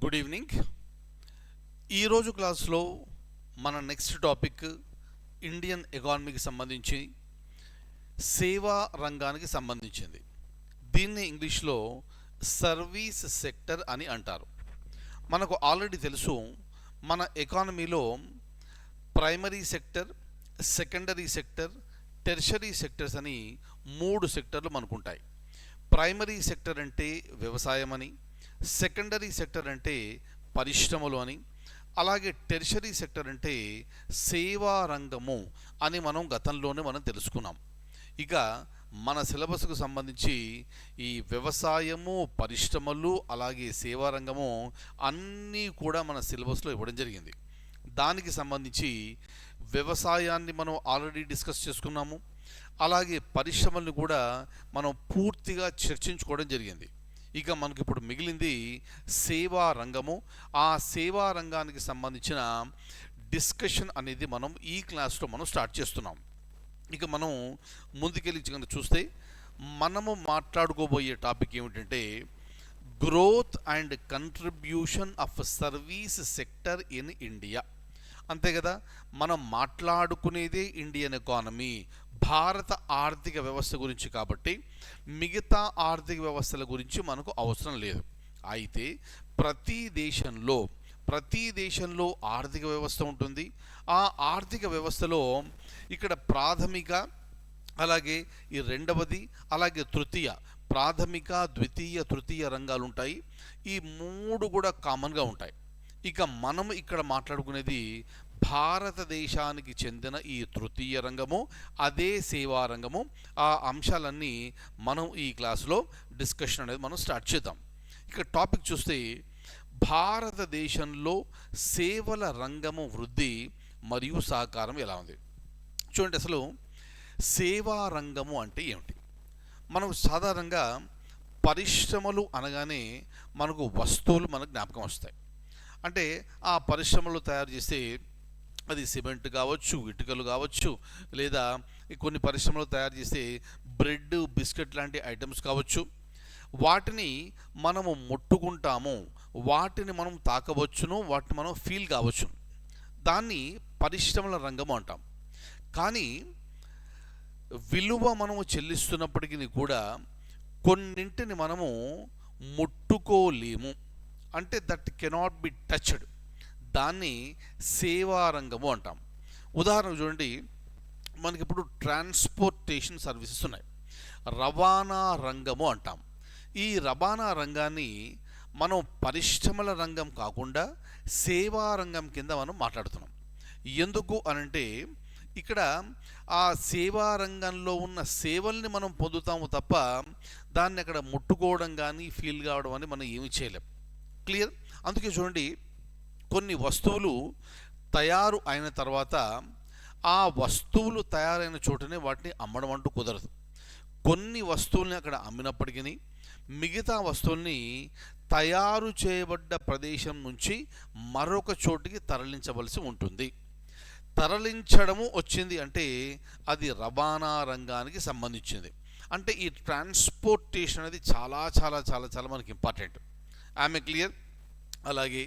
Good evening. ఈరోజు క్లాస్లో మన నెక్స్ట్ టాపిక్ ఇండియన్ ఎకానమీకి సంబంధించి సేవా రంగానికి సంబంధించింది. దీన్ని ఇంగ్లీష్లో సర్వీస్ సెక్టర్ అని అంటారు. మనకు ఆల్రెడీ తెలుసు, మన ఎకానమీలో primary sector, secondary sector, tertiary sectors అని 3 సెక్టర్లు మనకుంటాయి. ప్రైమరీ సెక్టర్ అంటే వ్యవసాయం అని, సెకండరీ సెక్టర్ అంటే పరిశ్రమలు అని, అలాగే టెర్షరీ సెక్టర్ అంటే సేవా రంగము అని మనం గతంలోనే తెలుసుకున్నాం. ఇక మన సిలబస్కు సంబంధించి ఈ వ్యవసాయము, పరిశ్రమలు, అలాగే సేవా రంగము అన్నీ కూడా మన సిలబస్లో ఇవ్వడం జరిగింది. దానికి సంబంధించి వ్యవసాయాన్ని మనం ఆల్రెడీ డిస్కస్ చేసుకున్నాము, అలాగే పరిశ్రమలను కూడా మనం పూర్తిగా చర్చించుకోవడం జరిగింది. ఇక మనకి ఇప్పుడు మిగిలింది సేవా రంగము. ఆ సేవా రంగానికి సంబంధించిన డిస్కషన్ అనేది మనం ఈ క్లాస్లో స్టార్ట్ చేస్తున్నాం. ఇక మనం ముందుకెళ్ళి చూస్తే మనము మాట్లాడుకోబోయే టాపిక్ ఏమిటంటే growth and contribution of service sector in India. అంతే కదా, మనం మాట్లాడుకునేదే ఇండియన్ ఎకానమీ, భారత ఆర్థిక వ్యవస్థ గురించి. కాబట్టి మిగతా ఆర్థిక వ్యవస్థల గురించి మనకు అవసరం లేదు. అయితే ప్రతి దేశంలో ఆర్థిక వ్యవస్థ ఉంటుంది. ఆ ఆర్థిక వ్యవస్థలో ఇక్కడ ప్రాథమిక, అలాగే ఈ రెండవది, అలాగే తృతీయ, ప్రాథమిక, ద్వితీయ, తృతీయ రంగాలు ఉంటాయి. ఈ 3 కూడా కామన్గా ఉంటాయి. ఇక మనం ఇక్కడ మాట్లాడుకునేది భారతదేశానికి చెందిన ఈ తృతీయ రంగము, అదే సేవా రంగము. ఆ అంశాలన్నీ మనం ఈ క్లాసులో డిస్కషన్ అనేది మనం స్టార్ట్ చేద్దాం. ఇక టాపిక్ చూస్తే భారతదేశంలో సేవల రంగము వృద్ధి మరియు సహకారం ఎలా ఉంది. చూడండి, అసలు సేవా రంగము అంటే ఏమిటి? మనం సాధారణంగా పరిశ్రమలు అనగానే మనకు వస్తువులు జ్ఞాపకం వస్తాయి. అంటే ఆ పరిశ్రమలు తయారు చేస్తే అది సిమెంట్ కావచ్చు, ఇటుకలు కావచ్చు, లేదా కొన్ని పరిశ్రమలు తయారు చేస్తే బ్రెడ్, బిస్కెట్ లాంటి ఐటమ్స్ కావచ్చు. వాటిని మనము ముట్టుకుంటాము, వాటిని మనం తాకవచ్చును, వాటిని మనం ఫీల్ కావచ్చు. దాన్ని పరిశ్రమల రంగము అంటాం. కానీ విలువ మనము చెల్లిస్తున్నప్పటికీ కూడా కొన్నింటిని మనము ముట్టుకోలేము, అంటే దట్ కెనాట్ బి టచ్డ్. దాన్ని సేవా రంగము అంటాం. ఉదాహరణ చూడండి, మనకి ఇప్పుడు ట్రాన్స్పోర్టేషన్ సర్వీసెస్ ఉన్నాయి, రవాణా రంగము అంటాం. ఈ రవాణా రంగాన్ని మనం పరిశ్రమల రంగం కాకుండా సేవా రంగం కింద మనం మాట్లాడుతున్నాం. ఎందుకు అనంటే ఇక్కడ ఆ సేవా రంగంలో ఉన్న సేవల్ని మనం పొందుతాము తప్ప దాన్ని అక్కడ ముట్టుకోవడం కానీ ఫీల్ కావడం అని మనం ఏమి చేయలేం. క్లియర్? అందుకే చూడండి, కొన్ని వస్తువులు తయారు అయిన తర్వాత ఆ వస్తువులు తయారైన చోటనే వాటిని అమ్మడం అంటూ కుదరదు. కొన్ని వస్తువుల్ని అక్కడ అమ్మినప్పటికీ మిగతా వస్తువుల్ని తయారు చేయబడ్డ ప్రదేశం నుంచి మరొక చోటికి తరలించవలసి ఉంటుంది. తరలించడము వచ్చింది అంటే అది రవాణా రంగానికి సంబంధించింది. అంటే ఈ ట్రాన్స్పోర్టేషన్ అనేది చాలా చాలా చాలా చాలా మనకి ఇంపార్టెంట్. ఆమె క్లియర్? అలాగే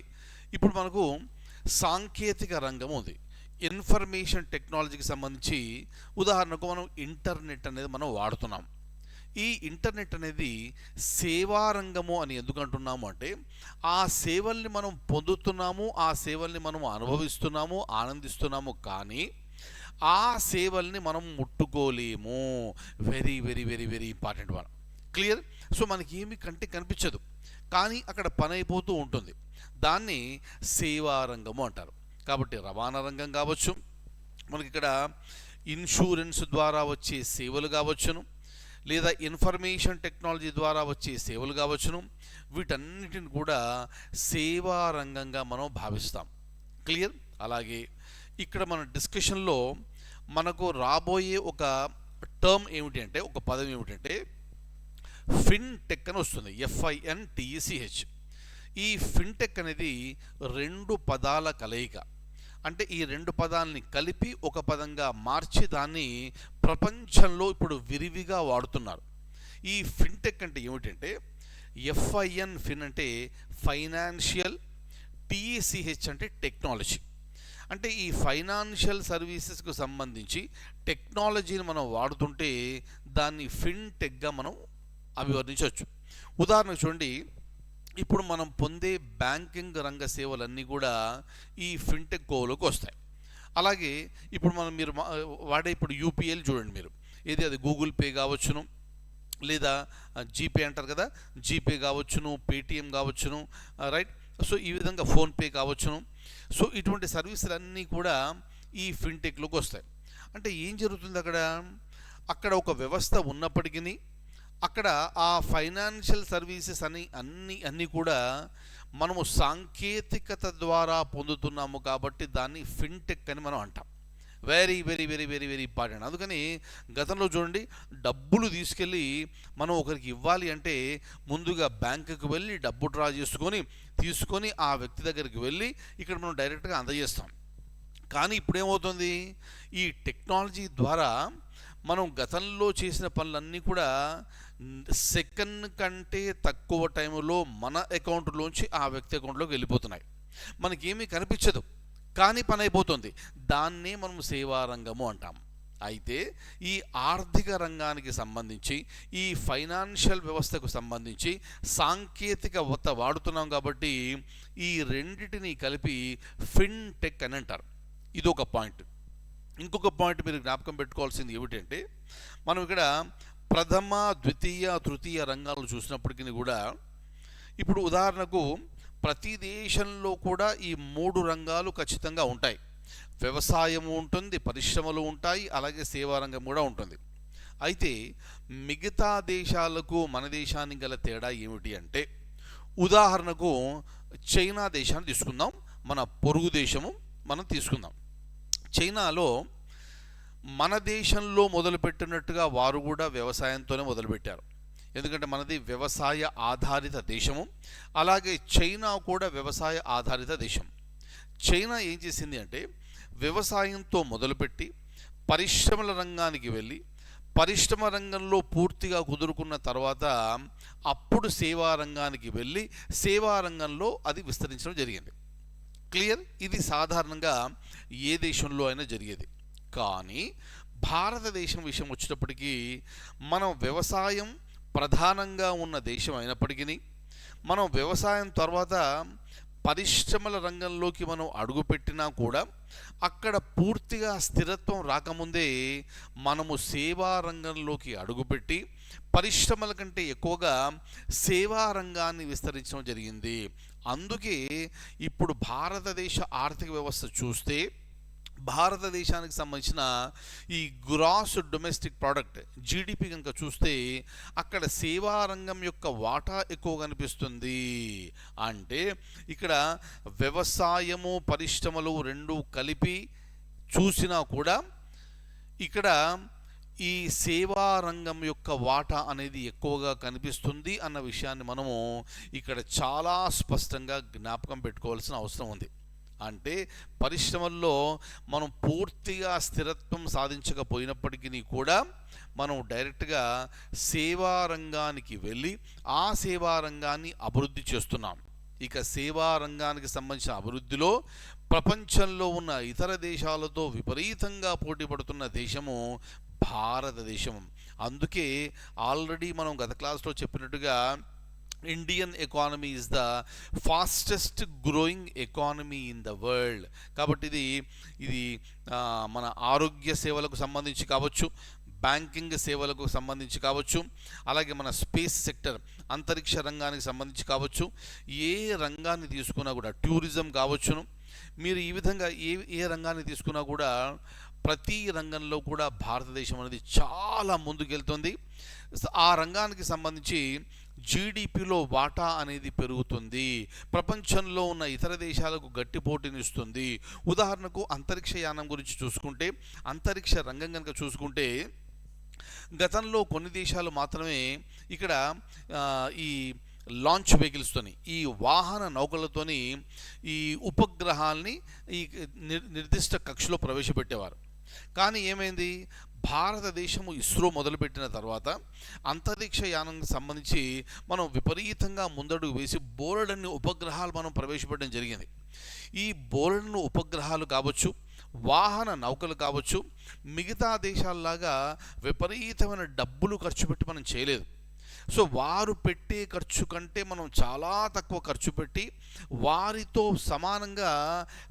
ఇప్పుడు మనకు సాంకేతిక రంగం ఉంది, ఇన్ఫర్మేషన్ టెక్నాలజీకి సంబంధించి. ఉదాహరణకు మనం ఇంటర్నెట్ అనేది మనం వాడుతున్నాం. ఈ ఇంటర్నెట్ అనేది సేవా రంగము అని ఎందుకు అంటున్నాము అంటే ఆ సేవల్ని మనం పొందుతున్నాము, ఆ సేవల్ని మనం అనుభవిస్తున్నాము, ఆనందిస్తున్నాము. కానీ ఆ సేవల్ని మనం ముట్టుకోలేము. Very very very very important one. Clear? So మనకి ఏమి కంటే కనిపించదు, కానీ అక్కడ పని అయిపోతూ ఉంటుంది. దాన్ని సేవా రంగము అంటారు. కాబట్టి రవాణా రంగం కావచ్చు, మనకి ఇక్కడ ఇన్సూరెన్స్ ద్వారా వచ్చే సేవలు కావచ్చును, లేదా ఇన్ఫర్మేషన్ టెక్నాలజీ ద్వారా వచ్చే సేవలు కావచ్చును. వీటన్నిటిని కూడా సేవా రంగంగా మనం భావిస్తాం. క్లియర్? అలాగే ఇక్కడ మన డిస్కషన్లో మనకు రాబోయే ఒక టర్మ్ ఏమిటి అంటే, ఒక పదం ఏమిటంటే ఫిన్టెక్ అని వస్తుంది. FINTECH. ఈ ఫిన్టెక్ అనేది 2 పదాల కలయిక. అంటే ఈ 2 పదాలని కలిపి ఒక పదంగా మార్చి దాన్ని ప్రపంచంలో ఇప్పుడు విరివిగా వాడుతున్నారు. ఈ ఫిన్టెక్ అంటే ఏమిటంటే ఎఫ్ఐఎన్ ఫిన్ అంటే ఫైనాన్షియల్, టీసీహెచ్ అంటే టెక్నాలజీ. అంటే ఈ ఫైనాన్షియల్ సర్వీసెస్కు సంబంధించి టెక్నాలజీని మనం వాడుతుంటే దాన్ని ఫిన్టెక్గా మనం అభివర్ణించవచ్చు. ఉదాహరణకు చూడండి, ఇప్పుడు మనం పొందే బ్యాంకింగ్ రంగ సేవలన్నీ కూడా ఈ ఫిన్టెక్ కోవలోకి వస్తాయి. అలాగే ఇప్పుడు మీరు వాడే ఇప్పుడు యూపీఐలు చూడండి, మీరు అది గూగుల్ పే కావచ్చును, లేదా జీపే అంటారు కదా, జీపే కావచ్చును, పేటిఎం కావచ్చును, రైట్. సో ఈ విధంగా ఫోన్పే కావచ్చును. సో ఇటువంటి సర్వీసులన్నీ కూడా ఈ ఫిన్టెక్లోకి వస్తాయి. అంటే ఏం జరుగుతుంది అక్కడ ఒక వ్యవస్థ ఉన్నప్పటికీ అక్కడ ఆ ఫైనాన్షియల్ సర్వీసెస్ అన్నీ కూడా మనము సాంకేతికత ద్వారా పొందుతున్నాము కాబట్టి దాన్ని ఫిన్టెక్ అని మనం అంటాం. Very very very very very important. అందుకని గతంలో చూడండి, డబ్బులు మనం ఒకరికి ఇవ్వాలి అంటే ముందుగా బ్యాంకుకి వెళ్ళి డబ్బు డ్రా తీసుకొని ఆ వ్యక్తి దగ్గరికి వెళ్ళి ఇక్కడ మనం డైరెక్ట్గా అందజేస్తాం. కానీ ఇప్పుడు ఏమవుతుంది, ఈ టెక్నాలజీ ద్వారా మనం గతంలో చేసిన పనులన్నీ కూడా సెకండ్ కంటే తక్కువ టైంలో మన అకౌంట్లోంచి ఆ వ్యక్తి అకౌంట్లోకి వెళ్ళిపోతున్నాయి. మనకేమీ కనిపించదు, కానీ పని అయిపోతుంది. దాన్నే మనం సేవా రంగము అంటాం. అయితే ఈ ఆర్థిక రంగానికి సంబంధించి, ఈ ఫైనాన్షియల్ వ్యవస్థకు సంబంధించి సాంకేతికత వాడుతున్నాం కాబట్టి ఈ రెండిటిని కలిపి ఫిన్టెక్ అని అంటారు. ఇది ఒక పాయింట్. ఇంకొక పాయింట్ మీరు జ్ఞాపకం పెట్టుకోవాల్సింది ఏమిటంటే, మనం ఇక్కడ ప్రథమ, ద్వితీయ, తృతీయ రంగాలు చూసినప్పటికీ కూడా ఇప్పుడు ఉదాహరణకు ప్రతి దేశంలో కూడా ఈ 3 రంగాలు ఖచ్చితంగా ఉంటాయి. వ్యవసాయము ఉంటుంది, పరిశ్రమలు ఉంటాయి, అలాగే సేవా రంగం కూడా ఉంటుంది. అయితే మిగతా దేశాలకు మన దేశానికి గల తేడా ఏమిటి అంటే, ఉదాహరణకు చైనా దేశాన్ని తీసుకుందాం, మన పొరుగు దేశము మనం తీసుకుందాం. చైనాలో మన దేశంలో మొదలుపెట్టినట్టుగా వారు కూడా వ్యవసాయంతోనే మొదలుపెట్టారు. ఎందుకంటే మనది వ్యవసాయ ఆధారిత దేశము, అలాగే చైనా కూడా వ్యవసాయ ఆధారిత దేశం. చైనా ఏం చేసింది అంటే, వ్యవసాయంతో మొదలుపెట్టి పరిశ్రమల రంగానికి వెళ్ళి పరిశ్రమ రంగంలో పూర్తిగా కుదురుకున్న తర్వాత అప్పుడు సేవా రంగానికి వెళ్ళి సేవా రంగంలో అది విస్తరించడం జరిగింది. క్లియర్? ఇది సాధారణంగా ఏ దేశంలో అయినా జరిగేది. కానీ భారతదేశం విషయం వచ్చేటప్పటికీ మనం వ్యవసాయం ప్రధానంగా ఉన్న దేశం అయినప్పటికీ మనం వ్యవసాయం తర్వాత పరిశ్రమల రంగంలోకి మనం అడుగుపెట్టినా కూడా అక్కడ పూర్తిగా స్థిరత్వం రాకముందే మనము సేవా రంగంలోకి అడుగుపెట్టి పరిశ్రమల కంటే ఎక్కువగా సేవా రంగాన్ని విస్తరించడం జరిగింది. అందుకే ఇప్పుడు భారతదేశ ఆర్థిక వ్యవస్థ చూస్తే భారతదేశానికి సంబంధించిన ఈ గ్రాస్ డొమెస్టిక్ ప్రోడక్ట్ జీడిపి కనుక చూస్తే అక్కడ సేవా రంగం యొక్క వాటా ఎక్కువ కనిపిస్తుంది. అంటే ఇక్కడ వ్యవసాయము పరిశ్రమలు రెండు కలిపి చూసినా కూడా ఇక్కడ ఈ సేవా రంగం యొక్క వాటా అనేది ఎక్కువగా కనిపిస్తుంది అన్న విషయాన్ని మనము ఇక్కడ చాలా స్పష్టంగా జ్ఞాపకం పెట్టుకోవాల్సిన అవసరం ఉంది. అంటే పరిశ్రమల్లో మనం పూర్తిగా స్థిరత్వం సాధించకపోయినప్పటికీ కూడా మనం డైరెక్ట్గా సేవా రంగానికి వెళ్ళి ఆ సేవా రంగాన్ని అభివృద్ధి చేస్తున్నాం. ఇక సేవా రంగానికి సంబంధించిన అభివృద్ధిలో ప్రపంచంలో ఉన్న ఇతర దేశాలతో విపరీతంగా పోటీ పడుతున్న దేశము భారతదేశం. అందుకే ఆల్రెడీ మనం గత క్లాస్లో చెప్పినట్టుగా Indian economy is the fastest growing economy in the world. కాబట్టి ఇది మన ఆరోగ్య సేవలకు సంబంధించి కావచ్చు, బ్యాంకింగ్ సేవలకు సంబంధించి కావచ్చు, అలాగే మన స్పేస్ సెక్టర్ అంతరిక్ష రంగానికి సంబంధించి కావచ్చు, ఏ రంగాన్ని తీసుకున్నా కూడా టూరిజం కావచ్చును, మీరు ఈ విధంగా ఏ రంగాన్ని తీసుకున్నా కూడా ప్రతి రంగంలో కూడా భారతదేశం అనేది చాలా ముందుకెళ్తుంది. ఆ రంగానికి సంబంధించి జీడిపిలో వాటా అనేది పెరుగుతుంది, ప్రపంచంలో ఉన్న ఇతర దేశాలకు గట్టి పోటీనిస్తుంది. ఉదాహరణకు అంతరిక్ష యానం గురించి చూసుకుంటే, అంతరిక్ష రంగం కనుక చూసుకుంటే గతంలో కొన్ని దేశాలు మాత్రమే ఇక్కడ ఈ లాంచ్ వెహికల్స్తోని, ఈ వాహన నౌకలతోని ఈ ఉపగ్రహాల్ని ఈ నిర్దిష్ట కక్షలో ప్రవేశపెట్టేవారు. కానీ ఏమైంది, భారతదేశము ఇస్రో మొదలుపెట్టిన తర్వాత అంతరిక్ష యానానికి సంబంధించి మనం విపరీతంగా ముందడుగు వేసి బోలెడన్ని ఉపగ్రహాలు మనం ప్రవేశపెట్టడం జరిగింది. ఈ బోలెడన్ని ఉపగ్రహాలు కావచ్చు, వాహన నౌకలు కావచ్చు, మిగతా దేశాల్లాగా విపరీతమైన డబ్బులు ఖర్చు పెట్టి మనం చేయలేదు. సో వారు పెట్టే ఖర్చు కంటే మనం చాలా తక్కువ ఖర్చు పెట్టి వారితో సమానంగా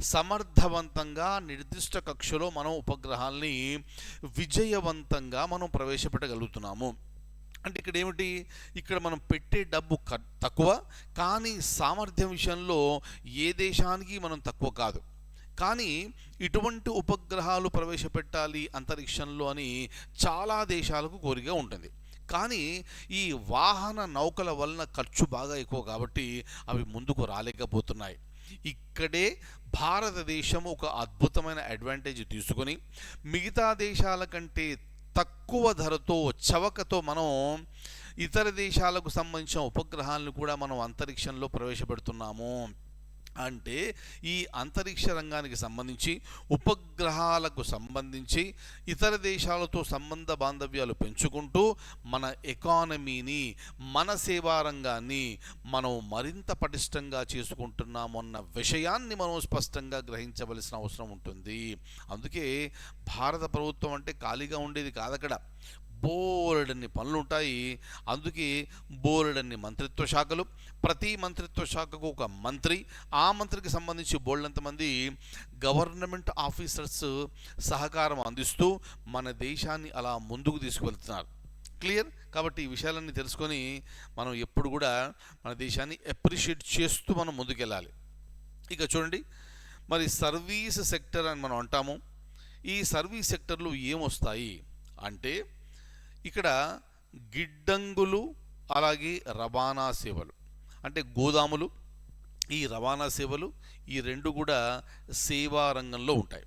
సమర్థవంతంగా నిర్దిష్ట కక్షలో మనం ఉపగ్రహాల్ని విజయవంతంగా మనం ప్రవేశపెట్టగలుగుతున్నాము. అంటే ఇక్కడ ఏమిటి, ఇక్కడ మనం పెట్టే డబ్బు తక్కువ, కానీ సామర్థ్యం విషయంలో ఏ దేశానికి మనం తక్కువ కాదు. కానీ ఇటువంటి ఉపగ్రహాలు ప్రవేశపెట్టాలి అంతరిక్షంలో అని చాలా దేశాలకు కోరిక ఉంటుంది. కానీ ఈ వాహన నౌకల వలన ఖర్చు బాగా ఎక్కువ కాబట్టి అవి ముందుకు రాలేకపోతున్నాయి. ఇక్కడే భారతదేశం ఒక అద్భుతమైన అడ్వాంటేజ్ తీసుకొని మిగతా దేశాల కంటే తక్కువ ధరతో చవకతో మనం ఇతర దేశాలకు సంబంధించిన ఉపగ్రహాలను కూడా మనం అంతరిక్షంలో ప్రవేశపెడుతున్నాము. అంటే ఈ అంతరిక్ష రంగానికి సంబంధించి, ఉపగ్రహాలకు సంబంధించి ఇతర దేశాలతో సంబంధ బాంధవ్యాలు పెంచుకుంటూ మన ఎకానమీని, మన సేవా రంగాన్ని మనం మరింత పటిష్టంగా చేసుకుంటున్నామన్న విషయాన్ని మనం స్పష్టంగా గ్రహించవలసిన అవసరం ఉంటుంది. అందుకే భారత ప్రభుత్వం అంటే ఖాళీగా ఉండేది కాదక్కడ, బోలెడన్ని పనులు ఉంటాయి. అందుకే బోలెడన్ని మంత్రిత్వ శాఖలు, ప్రతి మంత్రిత్వ శాఖకు ఒక మంత్రి, ఆ మంత్రికి సంబంధించి బోల్డంతమంది గవర్నమెంట్ ఆఫీసర్స్ సహకారం అందిస్తూ మన దేశాన్ని అలా ముందుకు తీసుకువెళ్తున్నారు. క్లియర్? కాబట్టి ఈ విషయాలన్నీ తెలుసుకొని మనం ఎప్పుడు కూడా మన దేశాన్ని అప్రిషియేట్ చేస్తూ మనం ముందుకెళ్ళాలి. ఇక చూడండి, మరి సర్వీస్ సెక్టర్ అని మనం అంటాము. ఈ సర్వీస్ సెక్టర్లు ఏమొస్తాయి అంటే ఇక్కడ గిడ్డంగులు, అలాగే రవాణా సేవలు, అంటే గోదాములు, ఈ రవాణా సేవలు, ఈ రెండు కూడా సేవా రంగంలో ఉంటాయి.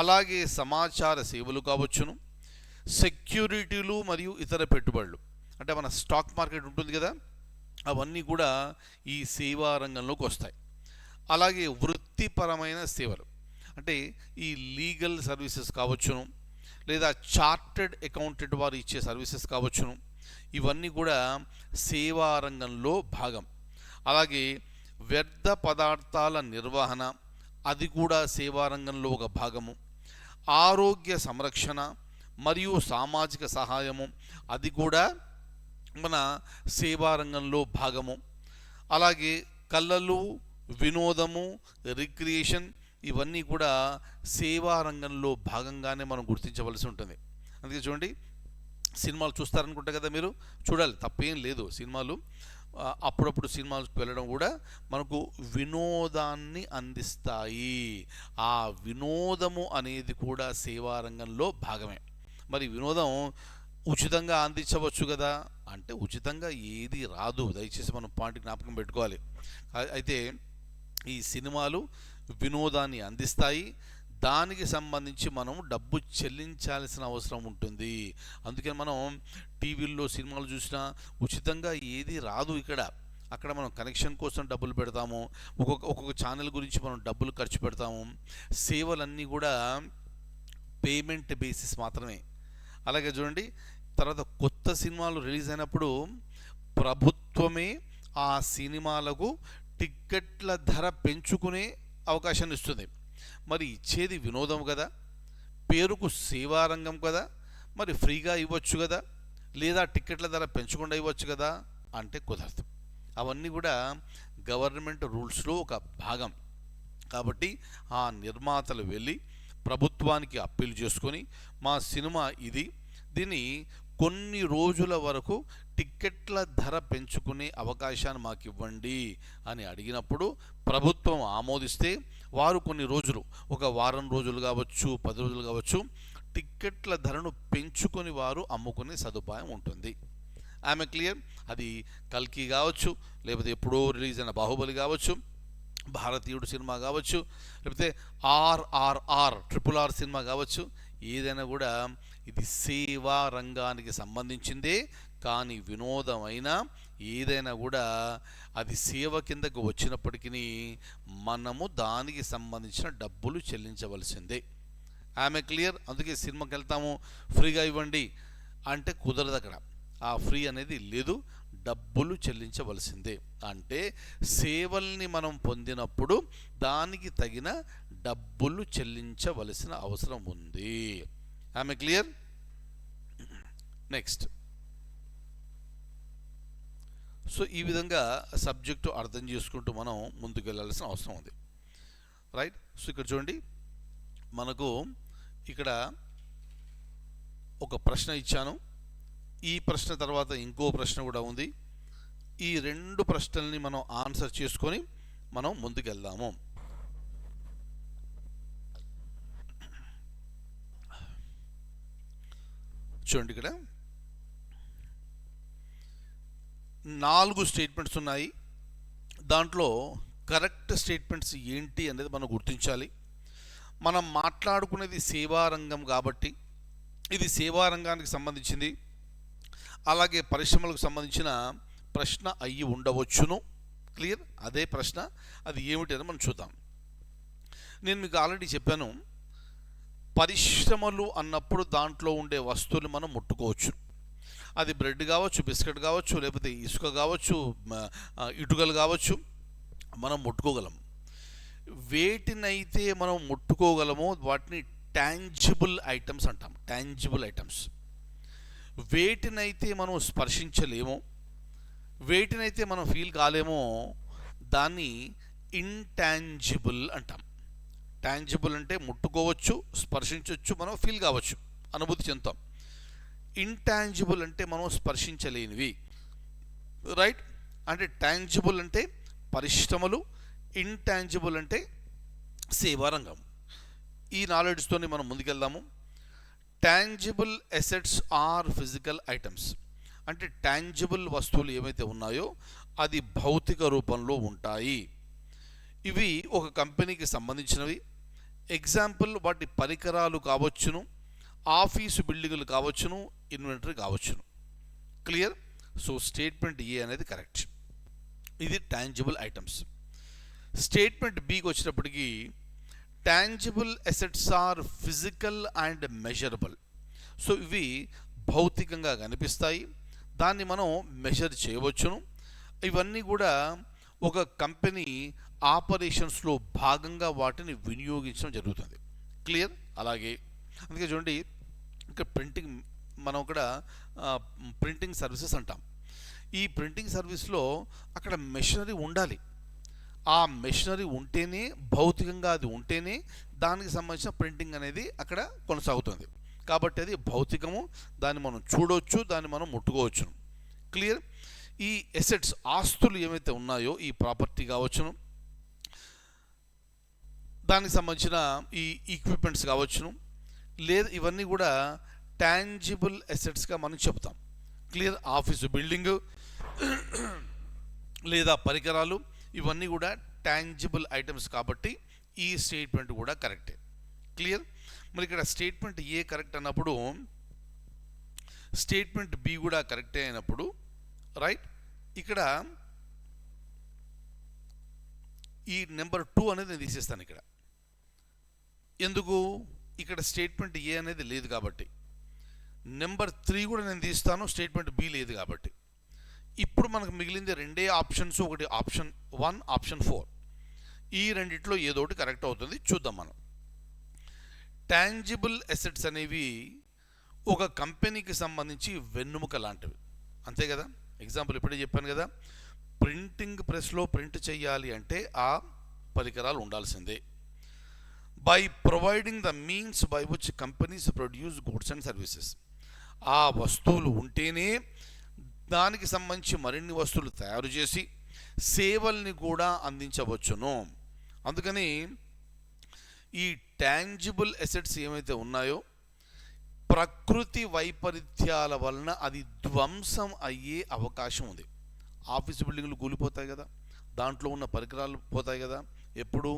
అలాగే సమాచార సేవలు కావచ్చును, సెక్యూరిటీలు మరియు ఇతర పెట్టుబడులు, అంటే మన స్టాక్ మార్కెట్ ఉంటుంది కదా, అవన్నీ కూడా ఈ సేవా రంగంలోకి వస్తాయి. అలాగే వృత్తిపరమైన సేవలు, అంటే ఈ లీగల్ సర్వీసెస్ కావచ్చును, లేదా చార్టెడ్ అకౌంటెంట్ వారు ఇచ్చే సర్వీసెస్ కావచ్చును, ఇవన్నీ కూడా సేవా రంగంలో భాగం. అలాగే వ్యర్థ పదార్థాల నిర్వహణ, అది కూడా సేవా రంగంలో ఒక భాగము. ఆరోగ్య సంరక్షణ మరియు సామాజిక సహాయము, అది కూడా మన సేవా రంగంలో భాగము. అలాగే కళలు, వినోదము, రిక్రియేషన్, ఇవన్నీ కూడా సేవా రంగంలో భాగంగానే మనం గుర్తించవలసి ఉంటుంది. అందుకే చూడండి, సినిమాలు చూస్తారనుకుంటా కదా మీరు, చూడాలి, తప్పేం లేదు. సినిమాలు అప్పుడప్పుడు సినిమాలకు వెళ్ళడం కూడా మనకు వినోదాన్ని అందిస్తాయి. ఆ వినోదము అనేది కూడా సేవా రంగంలో భాగమే. మరి వినోదం ఉచితంగా అందించవచ్చు కదా అంటే ఉచితంగా ఏది రాదు, దయచేసి మనం పాయింట్ జ్ఞాపకం పెట్టుకోవాలి. అయితే ఈ సినిమాలు వినోదాన్ని అందిస్తాయి, దానికి సంబంధించి మనం డబ్బు చెల్లించాల్సిన అవసరం ఉంటుంది. అందుకని మనం టీవీల్లో సినిమాలు చూసినా ఉచితంగా ఏది రాదు. అక్కడ మనం కనెక్షన్ కోసం డబ్బులు పెడతాము, ఒక్కొక్క ఛానల్ గురించి మనం డబ్బులు ఖర్చు పెడతాము. సేవలన్నీ కూడా పేమెంట్ బేసిస్ మాత్రమే. అలాగే చూడండి, తర్వాత కొత్త సినిమాలు రిలీజ్ అయినప్పుడు ప్రభుత్వమే ఆ సినిమాలకు టిక్కెట్ల ధర పెంచుకునే అవకాశాన్ని ఇస్తుంది. మరి ఇచ్చేది వినోదం కదా, పేరుకు సేవారంగం కదా, మరి ఫ్రీగా ఇవ్వచ్చు కదా, లేదా టిక్కెట్ల ధర పెంచకుండా ఇవ్వచ్చు కదా అంటే కుదరదు. అవన్నీ కూడా గవర్నమెంట్ రూల్స్లో ఒక భాగం. కాబట్టి ఆ నిర్మాతలు వెళ్ళి ప్రభుత్వానికి అప్పీల్ చేసుకొని మా సినిమా ఇది, దీన్ని కొన్ని రోజుల వరకు టిక్కెట్ల ధర పెంచుకునే అవకాశాన్ని మాకు ఇవ్వండి అని అడిగినప్పుడు ప్రభుత్వం ఆమోదిస్తే వారు కొన్ని రోజులు, ఒక వారం రోజులు కావచ్చు, 10 రోజులు కావచ్చు, టిక్కెట్ల ధరను పెంచుకొని వారు అమ్ముకునే సదుపాయం ఉంటుంది. ఆమె క్లియర్? అది కల్కి కావచ్చు, లేకపోతే ఎప్పుడో రిలీజ్ అయిన బాహుబలి కావచ్చు, భారతీయుడు సినిమా కావచ్చు, లేకపోతే RRR RRR సినిమా కావచ్చు, ఏదైనా కూడా ఇది సేవా రంగానికి సంబంధించిందే. కానీ వినోదమైన ఏదైనా కూడా అది సేవ కిందకు వచ్చినప్పటికీ మనము దానికి సంబంధించిన డబ్బులు చెల్లించవలసిందే. ఆమె క్లియర్. అందుకే సినిమాకి వెళ్తాము ఫ్రీగా ఇవ్వండి అంటే కుదరదు. అక్కడ ఆ ఫ్రీ అనేది లేదు, డబ్బులు చెల్లించవలసిందే. అంటే సేవల్ని మనం పొందినప్పుడు దానికి తగిన డబ్బులు చెల్లించవలసిన అవసరం ఉంది. ఆమె క్లియర్. నెక్స్ట్, సో ఈ విధంగా సబ్జెక్టు అర్థం చేసుకుంటూ మనం ముందుకు వెళ్ళాల్సిన అవసరం ఉంది. రైట్. సో ఇక్కడ చూడండి, మనకు ఇక్కడ ఒక ప్రశ్న ఇచ్చాను. ఈ ప్రశ్న తర్వాత ఇంకో ప్రశ్న కూడా ఉంది. ఈ రెండు ప్రశ్నల్ని మనం ఆన్సర్ చేసుకొని మనం ముందుకు వెళ్దాము. చూడండి, ఇక్కడ 4 స్టేట్మెంట్స్ ఉన్నాయి. దాంట్లో కరెక్ట్ స్టేట్మెంట్స్ ఏంటి అనేది మనం గుర్తించాలి. మనం మాట్లాడుకునేది సేవారంగం కాబట్టి ఇది సేవారంగానికి సంబంధించింది. అలాగే పరిశ్రమలకు సంబంధించిన ప్రశ్న అయ్యి ఉండవచ్చును. క్లియర్. అదే ప్రశ్న, అది ఏమిటి అని మనం చూద్దాం. నేను మీకు ఆల్రెడీ చెప్పాను, పరిశ్రమలు అన్నప్పుడు దాంట్లో ఉండే వస్తువులు మనం ముట్టుకోవచ్చు. అది బ్రెడ్ కావచ్చు, బిస్కెట్ కావచ్చు, లేకపోతే ఇసుక కావచ్చు, ఇటుకలు కావచ్చు, మనం ముట్టుకోగలం. వేటినైతే మనం ముట్టుకోగలమో వాటిని టాంజిబుల్ ఐటమ్స్ అంటాం. Tangible items. వేటినైతే మనం స్పర్శించలేమో, వేటినైతే మనం ఫీల్ కాలేమో దాన్ని ఇంటాంజిబుల్ అంటాం. టాంజిబుల్ అంటే ముట్టుకోవచ్చు, స్పర్శించవచ్చు, మనం ఫీల్ కావచ్చు, అనుభూతి చెందుతాం. ఇంటాంజిబుల్ అంటే మనం స్పర్శించలేనివి. రైట్. అంటే టాంజిబుల్ అంటే పరిశ్రమలు, ఇంటాంజిబుల్ అంటే సేవారంగం. ఈ నాలెడ్జ్తోని మనం ముందుకెళ్దాము. Tangible assets are physical items. అంటే టాంజిబుల్ వస్తువులు ఏవైతే ఉన్నాయో అది భౌతిక రూపంలో ఉంటాయి. ఇవి ఒక కంపెనీకి సంబంధించినవి. ఎగ్జాంపుల్, వాటి పరికరాలు కావచ్చును, ఆఫీసు బిల్డింగులు కావచ్చును, ఇన్వెంటరీ కావచ్చును. క్లియర్. సో స్టేట్మెంట్ ఏ అనేది కరెక్ట్. ఇది టాంజిబుల్ ఐటమ్స్. స్టేట్మెంట్ బికి వచ్చినప్పటికీ tangible assets are physical and measurable. So ఇవి భౌతికంగా కనిపిస్తాయి, దాన్ని మనం మెజర్ చేయవచ్చును. ఇవన్నీ కూడా ఒక కంపెనీ ఆపరేషన్స్లో భాగంగా వాటిని వినియోగించడం జరుగుతుంది. క్లియర్. అలాగే అందుకే చూడండి, ఇక్కడ ప్రింటింగ్, మనం ఇక్కడ ప్రింటింగ్ సర్వీసెస్ అంటాం. ఈ ప్రింటింగ్ సర్వీస్లో అక్కడ మెషినరీ ఉండాలి. ఆ మెషినరీ ఉంటేనే, భౌతికంగా అది ఉంటేనే దానికి సంబంధించిన ప్రింటింగ్ అనేది అక్కడ కొనసాగుతుంది. కాబట్టి అది భౌతికము, దాన్ని మనం చూడవచ్చు, దాన్ని మనం ముట్టుకోవచ్చును. క్లియర్. ఈ ఎసెట్స్, ఆస్తులు ఏవైతే ఉన్నాయో, ఈ ప్రాపర్టీ కావచ్చును, దానికి సంబంధించిన ఈ ఈక్విప్మెంట్స్ కావచ్చును, లేదా ఇవన్నీ కూడా టాంజిబుల్ అసెట్స్గా మనం చెప్తాం. క్లియర్. ఆఫీసు బిల్డింగు లేదా పరికరాలు, ఇవన్నీ కూడా టాంజిబుల్ ఐటమ్స్ కాబట్టి ఈ స్టేట్మెంట్ కూడా కరెక్టే. క్లియర్. మరి ఇక్కడ స్టేట్మెంట్ ఏ కరెక్ట్ అన్నప్పుడు స్టేట్మెంట్ బి కూడా కరెక్టే అయినప్పుడు, రైట్, ఇక్కడ ఈ నెంబర్ 2 అనేది నేను తీసేస్తాను. ఇక్కడ ఎందుకు? ఇక్కడ స్టేట్మెంట్ ఏ అనేది లేదు కాబట్టి. నెంబర్ 3 కూడా నేను తీస్తాను, స్టేట్మెంట్ బి లేదు కాబట్టి. ఇప్పుడు మనకు మిగిలింది రెండే ఆప్షన్స్. ఒకటి ఆప్షన్ 1, ఆప్షన్ 4. ఈ రెండిట్లో ఏదో ఒకటి కరెక్ట్ అవుతుంది. చూద్దాం మనం. టాంజిబుల్ అసెట్స్ అనేవి ఒక కంపెనీకి సంబంధించి వెన్నెముక లాంటివి, అంతే కదా. ఎగ్జాంపుల్ ఇప్పుడే చెప్పాను కదా, ప్రింటింగ్ ప్రెస్లో ప్రింట్ చేయాలి అంటే ఆ పరికరాలు ఉండాల్సిందే. By providing the means by which companies produce goods and services. ఆ వస్తువులు ఉంటేనే దానికి సంబంధించి మరిన్ని వస్తువులు తయారు చేసి సేవల్ని కూడా అందించవచ్చును. అందుకని ఈ టాంజిబుల్ అసెట్స్ ఏమైతే ఉన్నాయో ప్రకృతి వైపరీత్యాల వలన అది ధ్వంసం అయ్యే అవకాశం ఉంది. ఆఫీసు బిల్డింగ్లు కూలిపోతాయి కదా, దాంట్లో ఉన్న పరికరాలు పోతాయి కదా. ఎప్పుడు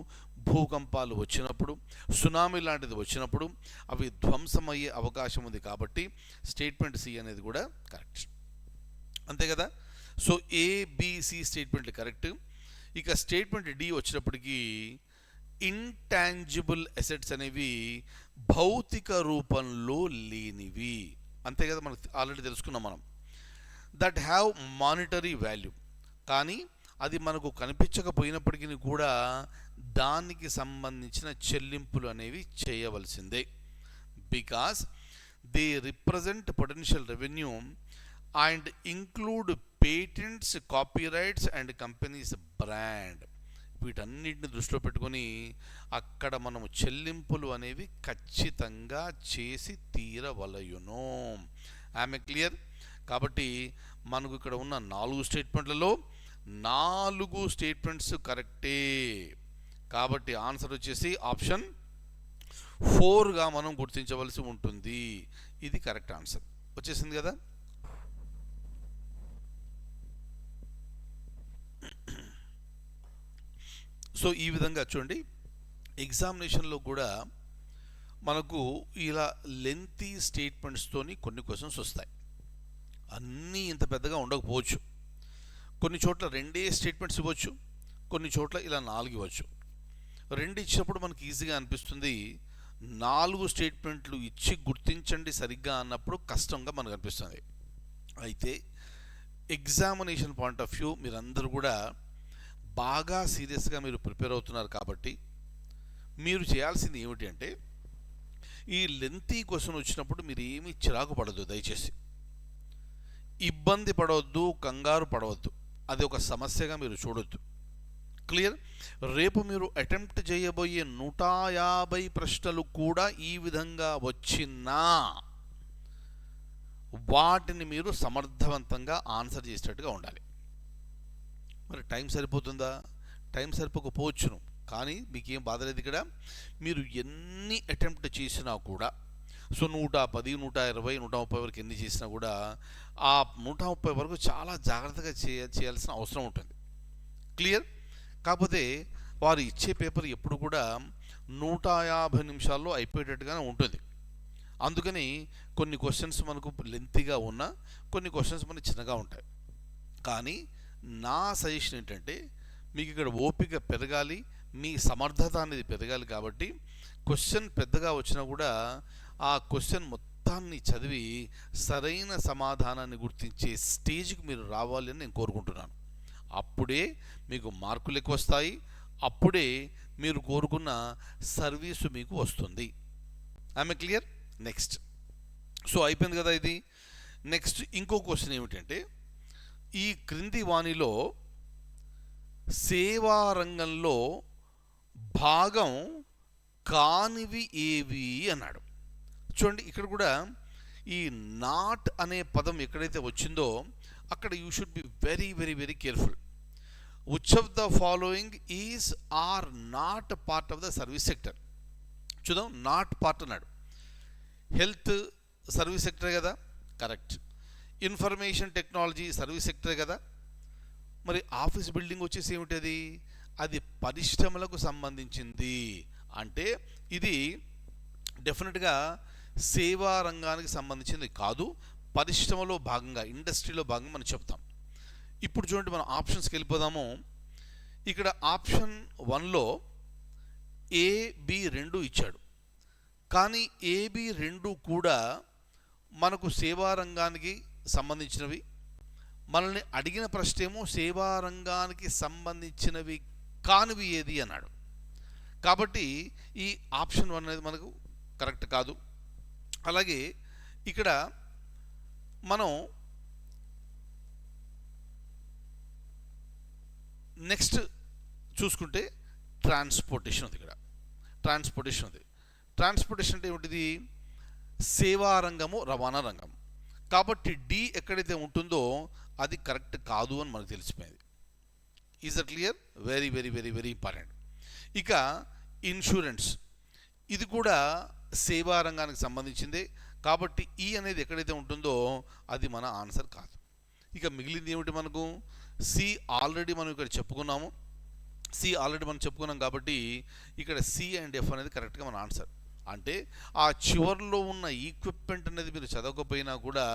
భూకంపాలు వచ్చినప్పుడు, సునామీ లాంటిది వచ్చినప్పుడు అవి ధ్వంసమయ్యే అవకాశం ఉంది. కాబట్టి స్టేట్మెంట్ సి అనేది కూడా కరెక్ట్, అంతే కదా. సో ఏబిసి స్టేట్మెంట్లు కరెక్ట్. ఇక స్టేట్మెంట్ డి వచ్చినప్పటికీ ఇంటాంజిబుల్ అసెట్స్ అనేవి భౌతిక రూపంలో లేనివి, అంతే కదా, మనకు ఆల్రెడీ తెలుసుకున్నాం మనం. దట్ హ్యావ్ మానిటరీ వాల్యూ, కానీ అది మనకు కనిపించకపోయినప్పటికీ కూడా దానికి సంబంధించిన చెల్లింపులు అనేవి చేయవలసిందే. Because they represent potential revenue and include patents, copyrights and companies brand. వీటన్నిటిని దృష్టిలో పెట్టుకొని అక్కడ మనము చెల్లింపులు అనేవి ఖచ్చితంగా చేసి తీరవలయును. ఆమె క్లియర్? కాబట్టి మనకు ఇక్కడ ఉన్న 4 స్టేట్మెంట్లలో 4 స్టేట్మెంట్స్ కరెక్టే. కాబట్టి ఆన్సర్ వచ్చేసి ఆప్షన్ 4గా మనం గుర్తించవలసి ఉంటుంది. ఇది కరెక్ట్ ఆన్సర్ వచ్చేసింది కదా. సో ఈ విధంగా చూడండి, ఎగ్జామినేషన్లో కూడా మనకు ఇలా లెంతీ స్టేట్మెంట్స్తోని కొన్ని క్వశ్చన్స్ వస్తాయి. అన్నీ ఇంత పెద్దగా ఉండకపోవచ్చు. కొన్ని చోట్ల 2 స్టేట్మెంట్స్ ఇవ్వచ్చు, కొన్ని చోట్ల ఇలా 4 ఇవ్వచ్చు. 2 ఇచ్చినప్పుడు మనకి ఈజీగా అనిపిస్తుంది. 4 స్టేట్మెంట్లు ఇచ్చి గుర్తించండి సరిగ్గా అన్నప్పుడు కష్టంగా మనకు అనిపిస్తుంది. అయితే ఎగ్జామినేషన్ పాయింట్ ఆఫ్ వ్యూ మీరందరూ కూడా బాగా సీరియస్గా మీరు ప్రిపేర్ అవుతున్నారు కాబట్టి మీరు చేయాల్సింది ఏమిటి అంటే, ఈ లెంతీ క్వశ్చన్ వచ్చినప్పుడు మీరు ఏమీ చిరాకు పడద్దు, దయచేసి ఇబ్బంది పడవద్దు, కంగారు పడవద్దు, అది ఒక సమస్యగా మీరు చూడొద్దు. క్లియర్? రేపు మీరు అటెంప్ట్ చేయబోయే 150 ప్రశ్నలు కూడా ఈ విధంగా వచ్చినా వాటిని మీరు సమర్థవంతంగా ఆన్సర్ చేసేటట్టుగా ఉండాలి. మరి టైం సరిపోతుందా? టైం సరిపోకపోవచ్చును, కానీ మీకేం బాధ లేదు. ఇక్కడ మీరు ఎన్ని అటెంప్ట్ చేసినా కూడా, సో 110, 120, 130 వరకు ఎన్ని చేసినా కూడా ఆ 130 వరకు చాలా జాగ్రత్తగా చేయాల్సిన అవసరం ఉంటుంది. క్లియర్? కాకపోతే వారు ఇచ్చే పేపర్ ఎప్పుడు కూడా 150 నిమిషాల్లో అయిపోయేటట్టుగానే ఉంటుంది. అందుకని కొన్ని క్వశ్చన్స్ మనకు లెంతీగా ఉన్నా, కొన్ని క్వశ్చన్స్ మనకు చిన్నగా ఉంటాయి. కానీ నా సజెషన్ ఏంటంటే, మీకు ఇక్కడ ఓపిక పెరగాలి, మీ సమర్థత అనేది పెరగాలి. కాబట్టి క్వశ్చన్ పెద్దగా వచ్చినా కూడా ఆ క్వశ్చన్ మొత్తాన్ని చదివి సరైన సమాధానాన్ని గుర్తించే స్టేజ్కి మీరు రావాలి అని నేను కోరుకుంటున్నాను. అప్పుడే మీకు మార్కులు ఎక్కువ వస్తాయి, అప్పుడే మీరు కోరుకున్న సర్వీసు మీకు వస్తుంది. ఆమె క్లియర్? నెక్స్ట్, సో అయిపోయింది కదా ఇది. నెక్స్ట్ ఇంకో క్వశ్చన్ ఏమిటంటే, ఈ క్రింది వాణిలో సేవా రంగంలో భాగం కానివి ఏవి అన్నాడు. చూడండి, ఇక్కడ కూడా ఈ నాట్ అనే పదం ఎక్కడైతే వచ్చిందో అక్కడ you should be very very very careful. Which of the following is are not part of the service sector. చూద్దాం, నాట్ పార్ట్ అన్నాడు. హెల్త్ సర్వీస్ సెక్టరే కదా, కరెక్ట్. ఇన్ఫర్మేషన్ టెక్నాలజీ సర్వీస్ సెక్టరే కదా. మరి ఆఫీస్ బిల్డింగ్ వచ్చేసి ఏమిటది? అది పరిశ్రమలకు సంబంధించింది. అంటే ఇది డెఫినెట్గా సేవా రంగానికి సంబంధించింది కాదు, పరిశ్రమలో భాగంగా, ఇండస్ట్రీలో భాగంగా మనం చెప్తాం. ఇప్పుడు చూడండి, మనం ఆప్షన్స్కి వెళ్ళిపోదాము. ఇక్కడ ఆప్షన్ 1లో AB 2 ఇచ్చాడు, కానీ AB 2 కూడా మనకు సేవా రంగానికి సంబంధించినవి. మనల్ని అడిగిన ప్రశ్న ఏమో సేవా రంగానికి సంబంధించినవి కానివి ఏది అన్నాడు. కాబట్టి ఈ ఆప్షన్ 1 అనేది మనకు కరెక్ట్ కాదు. అలాగే ఇక్కడ మనం నెక్స్ట్ చూసుకుంటే ట్రాన్స్పోర్టేషన్ ఉంది. ఇక్కడ ట్రాన్స్పోర్టేషన్ ఉంది. ట్రాన్స్పోర్టేషన్ అంటే ఏమిటిది? సేవా రంగము, రవాణా రంగం. కాబట్టి డి ఎక్కడైతే ఉంటుందో అది కరెక్ట్ కాదు అని మనకు తెలిసిపోయింది. Is that clear? Very very very very important. ఇక ఇన్సూరెన్స్, ఇది కూడా సేవా రంగానికి సంబంధించిందే. కాబట్టి ఈ అనేది ఎక్కడైతే ఉంటుందో అది మన ఆన్సర్ కాదు. ఇక మిగిలింది ఏమిటి మనకు? సి ఆల్రెడీ మనం ఇక్కడ చెప్పుకున్నాము. కాబట్టి ఇక్కడ సి అండ్ ఎఫ్ అనేది కరెక్ట్గా మన ఆన్సర్. అంటే ఆ చివర్లో ఉన్న ఈక్విప్మెంట్ అనేది మీరు చదవకపోయినా కూడా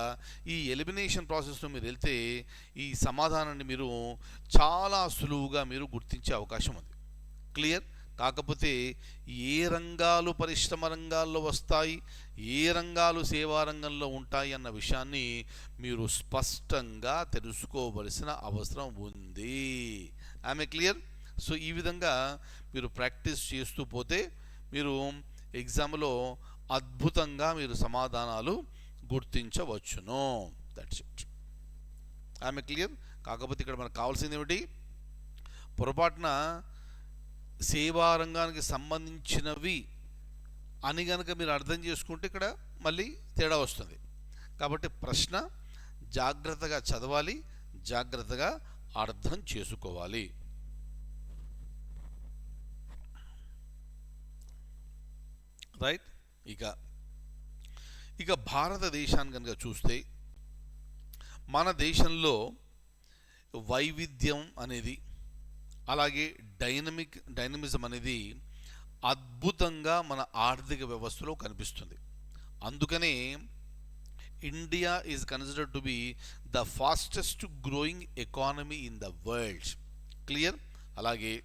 ఈ ఎలిమినేషన్ ప్రాసెస్లో మీరు వెళ్తే ఈ సమాధానాన్ని మీరు చాలా సులువుగా మీరు గుర్తించే అవకాశం ఉంది. క్లియర్? కాకపోతే ఏ రంగాలు పరిశ్రమ రంగాల్లో వస్తాయి, ఏ రంగాలు సేవా రంగంలో ఉంటాయి అన్న విషయాన్ని మీరు స్పష్టంగా తెలుసుకోవలసిన అవసరం ఉంది. ఆమె క్లియర్? సో ఈ విధంగా మీరు ప్రాక్టీస్ చేస్తూ పోతే మీరు ఎగ్జామ్లో అద్భుతంగా మీరు సమాధానాలు గుర్తించవచ్చును. That's it. ఆమె క్లియర్? కాకపోతే ఇక్కడ మనకు కావాల్సింది ఏమిటి? పొరపాటున సేవా రంగానికి సంబంధించినవి అని కనుక మీరు అర్థం చేసుకుంటే ఇక్కడ మళ్ళీ తేడా వస్తుంది. కాబట్టి ప్రశ్న జాగ్రత్తగా చదవాలి, జాగ్రత్తగా అర్థం చేసుకోవాలి. రైట్. ఇక భారతదేశాన్ని కనుక చూస్తే మన దేశంలో వైవిధ్యం అనేది, అలాగే డైనమిజం అనేది అద్భుతంగా మన ఆర్థిక వ్యవస్థలో కనిపిస్తుంది. అందుకనే India is considered to be the fastest growing economy in the world. Clear? అలాగే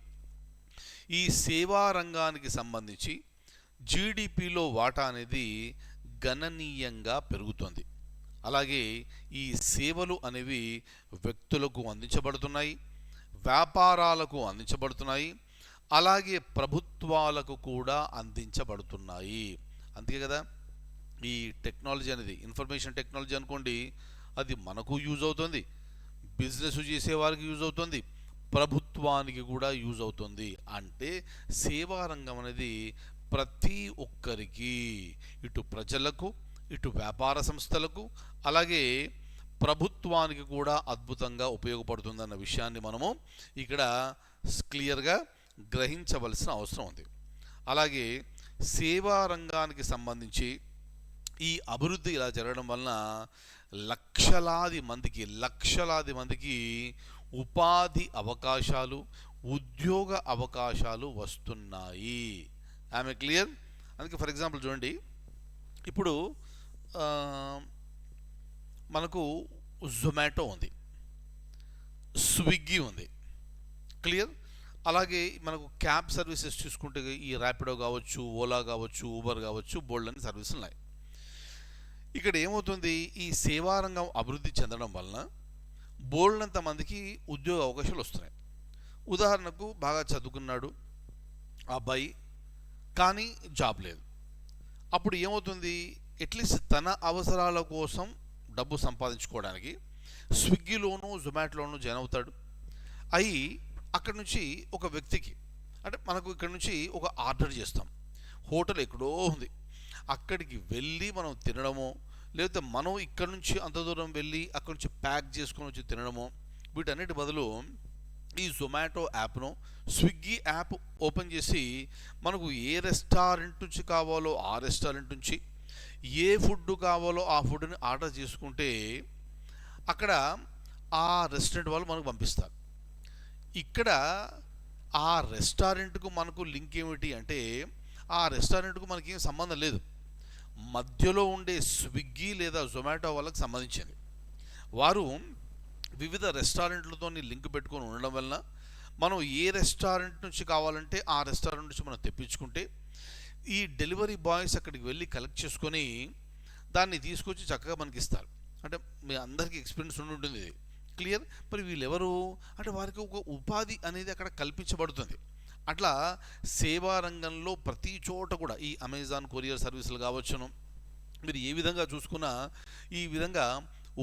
ఈ సేవా రంగానికి సంబంధించి జీడిపిలో వాటా అనేది గణనీయంగా పెరుగుతుంది. అలాగే ఈ సేవలు అనేవి వ్యక్తులకు అందించబడుతున్నాయి, వ్యాపారాలకు అందించబడుతున్నాయి, అలాగే ప్రభుత్వాలకు కూడా అందించబడుతున్నాయి. అంతే కదా, ఈ టెక్నాలజీ అనేది, ఇన్ఫర్మేషన్ టెక్నాలజీ అనుకోండి, అది మనకు యూజ్ అవుతుంది, బిజినెస్ చేసేవారికి యూజ్ అవుతుంది, ప్రభుత్వానికి కూడా యూజ్ అవుతుంది. అంటే సేవా రంగం అనేది ప్రతి ఒక్కరికి, ఇటు ప్రజలకు, ఇటు వ్యాపార సంస్థలకు, అలాగే ప్రభుత్వానికి కూడా అద్భుతంగా ఉపయోగపడుతుందన్న విషయాన్ని మనము ఇక్కడ క్లియర్గా గ్రహించవలసిన అవసరం ఉంది. అలాగే సేవా రంగానికి సంబంధించి ఈ అభివృద్ధి ఇలా జరగడం వలన లక్షలాది మందికి ఉపాధి అవకాశాలు, ఉద్యోగ అవకాశాలు వస్తున్నాయి. ఆమె క్లియర్? అందుకే ఫర్ ఎగ్జాంపుల్ చూడండి, ఇప్పుడు మనకు జొమాటో ఉంది, స్విగ్గీ ఉంది. క్లియర్? అలాగే మనకు క్యాబ్ సర్వీసెస్ చూసుకుంటే ఈ ర్యాపిడో కావచ్చు, ఓలా కావచ్చు, ఊబర్ కావచ్చు, బోల్డ్ అని సర్వీసులు ఉన్నాయి. ఇక్కడ ఏమవుతుంది, ఈ సేవారంగం అభివృద్ధి చెందడం వలన బోల్డంత మందికి ఉద్యోగ అవకాశాలు వస్తున్నాయి. ఉదాహరణకు బాగా చదువుకున్నాడు అబ్బాయి, కానీ జాబ్ లేదు. అప్పుడు ఏమవుతుంది, అట్లీస్ట్ తన అవసరాల కోసం డబ్బు సంపాదించుకోవడానికి స్విగ్గీలోనూ జొమాటోలోనూ జాయిన్ అవుతాడు. అయి అక్కడి నుంచి ఒక వ్యక్తికి, అంటే మనకు ఇక్కడ నుంచి ఒక ఆర్డర్ చేస్తాం, హోటల్ ఎక్కడో ఉంది, అక్కడికి వెళ్ళి మనం తినడమో, లేకపోతే మనం ఇక్కడ నుంచి అంత దూరం వెళ్ళి అక్కడి నుంచి ప్యాక్ చేసుకొని వచ్చి తినడమో, వీటన్నిటి బదులు ఈ జొమాటో యాప్ను, స్విగ్గీ యాప్ ఓపెన్ చేసి మనకు ఏ రెస్టారెంట్ నుంచి కావాలో ఆ రెస్టారెంట్ నుంచి, ఏ ఫుడ్ కావాలో ఆ ఫుడ్ని ఆర్డర్ చేసుకుంటే అక్కడ ఆ రెస్టారెంట్ వాళ్ళు మనకు పంపిస్తారు. ఇక్కడ ఆ రెస్టారెంట్కు మనకు లింక్ ఏమిటి అంటే, ఆ రెస్టారెంట్కు మనకేం సంబంధం లేదు, మధ్యలో ఉండే స్విగ్గీ లేదా జొమాటో వాళ్ళకి సంబంధించింది. వారు వివిధ రెస్టారెంట్లతో లింక్ పెట్టుకొని ఉండడం వలన మనం ఏ రెస్టారెంట్ నుంచి కావాలంటే ఆ రెస్టారెంట్ నుంచి మనం తెప్పించుకుంటే, ఈ డెలివరీ బాయ్స్ అక్కడికి వెళ్ళి కలెక్ట్ చేసుకొని దాన్ని తీసుకొచ్చి చక్కగా మనకి ఇస్తారు. అంటే మీ అందరికీ ఎక్స్పీరియన్స్ ఉండి ఉంటుంది ఇది. క్లియర్? మరి వీళ్ళెవరు అంటే వారికి ఒక ఉపాధి అనేది అక్కడ కల్పించబడుతుంది. అట్లా సేవా రంగంలో ప్రతి చోట కూడా ఈ అమెజాన్ కొరియర్ సర్వీసులు కావచ్చును, మీరు ఏ విధంగా చూసుకున్నా ఈ విధంగా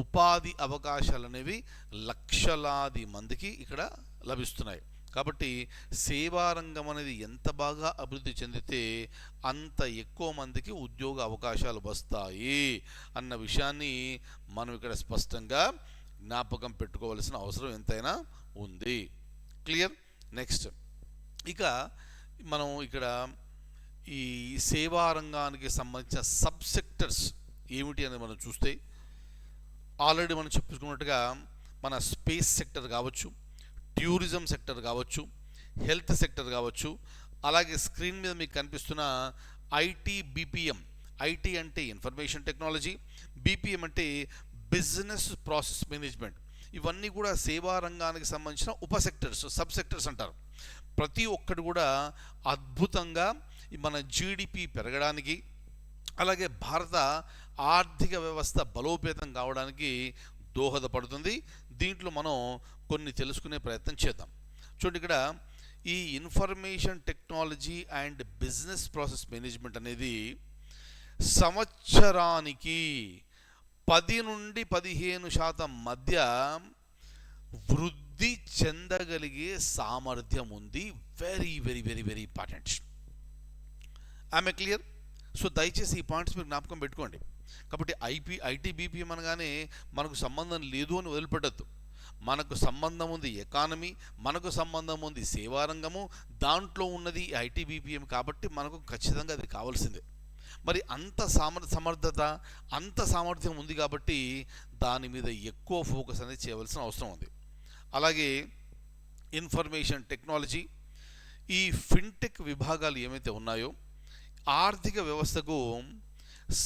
ఉపాధి అవకాశాలు అనేవి లక్షలాది మందికి ఇక్కడ లభిస్తున్నాయి. కాబట్టి సేవా రంగం అనేది ఎంత బాగా అభివృద్ధి చెందితే అంత ఎక్కువ మందికి ఉద్యోగ అవకాశాలు వస్తాయి అన్న విషయాన్ని మనం ఇక్కడ స్పష్టంగా జ్ఞాపకం పెట్టుకోవాల్సిన అవసరం ఎంతైనా ఉంది. క్లియర్? నెక్స్ట్, ఇక మనం ఇక్కడ ఈ సేవా రంగానికి సంబంధించిన సబ్ సెక్టర్స్ ఏమిటి అని మనం చూస్తే, ఆల్రెడీ మనం చెప్పుకున్నట్టుగా మన స్పేస్ సెక్టర్ కావచ్చు, టూరిజం సెక్టర్ కావచ్చు, హెల్త్ సెక్టర్ కావచ్చు, అలాగే స్క్రీన్ మీద మీకు కనిపిస్తున్న ఐటీ, బీపీఎం. ఐటీ అంటే ఇన్ఫర్మేషన్ టెక్నాలజీ, బీపీఎం అంటే బిజినెస్ ప్రాసెస్ మేనేజ్మెంట్. ఇవన్నీ కూడా సేవా రంగానికి సంబంధించిన ఉప సెక్టర్స్, సబ్ సెక్టర్స్ అంటారు. ప్రతి ఒక్కటి కూడా అద్భుతంగా మన జీడిపి పెరగడానికి, అలాగే భారత ఆర్థిక వ్యవస్థ బలోపేతం కావడానికి దోహదపడుతుంది. దీంట్లో మనం కొన్ని తెలుసుకునే ప్రయత్నం చేద్దాం. చూడండి, ఇక్కడ ఈ information technology and business process management అనేది సంవత్సరానికి 10 నుండి 15% మధ్య వృద్ధి చెందగలిగే సామర్థ్యం ఉంది. Very very very very important. I'm clear? So దయచేసి ఈ పాయింట్స్ మీరు జ్ఞాపకం పెట్టుకోండి. కాబట్టి ఐటీ బీపీఎం అనగానే మనకు సంబంధం లేదు అని వదిలిపెట్టద్దు. మనకు సంబంధం ఉంది ఎకానమీ, మనకు సంబంధం ఉంది సేవారంగము, దాంట్లో ఉన్నది ఐటీ బీపీఎం. కాబట్టి మనకు ఖచ్చితంగా అది కావాల్సిందే. మరి అంత సమర్థత, అంత సామర్థ్యం ఉంది కాబట్టి దాని మీద ఎక్కువ ఫోకస్ అనేది చేయవలసిన అవసరం ఉంది. అలాగే ఇన్ఫర్మేషన్ టెక్నాలజీ, ఈ ఫిన్టెక్ విభాగాలు ఏమైతే ఉన్నాయో ఆర్థిక వ్యవస్థకు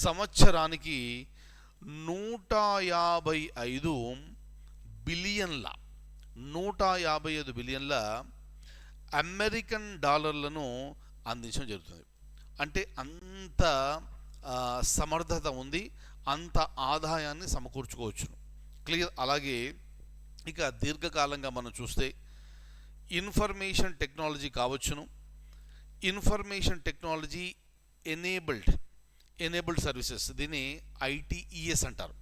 సంవత్సరానికి 155 బిలియన్ల అమెరికన్ డాలర్లను అందించడం జరుగుతుంది. అంటే అంత సమర్థత ఉంది, అంత ఆదాయాన్ని సమకూర్చుకోవచ్చును. క్లియర్? అలాగే ఇక దీర్ఘకాలంగా మనం చూస్తే ఇన్ఫర్మేషన్ టెక్నాలజీ కావచ్చును, ఇన్ఫర్మేషన్ టెక్నాలజీ ఎనేబుల్డ్ సర్వీసెస్, దీన్ని ఐటీఈఎస్ అంటారు.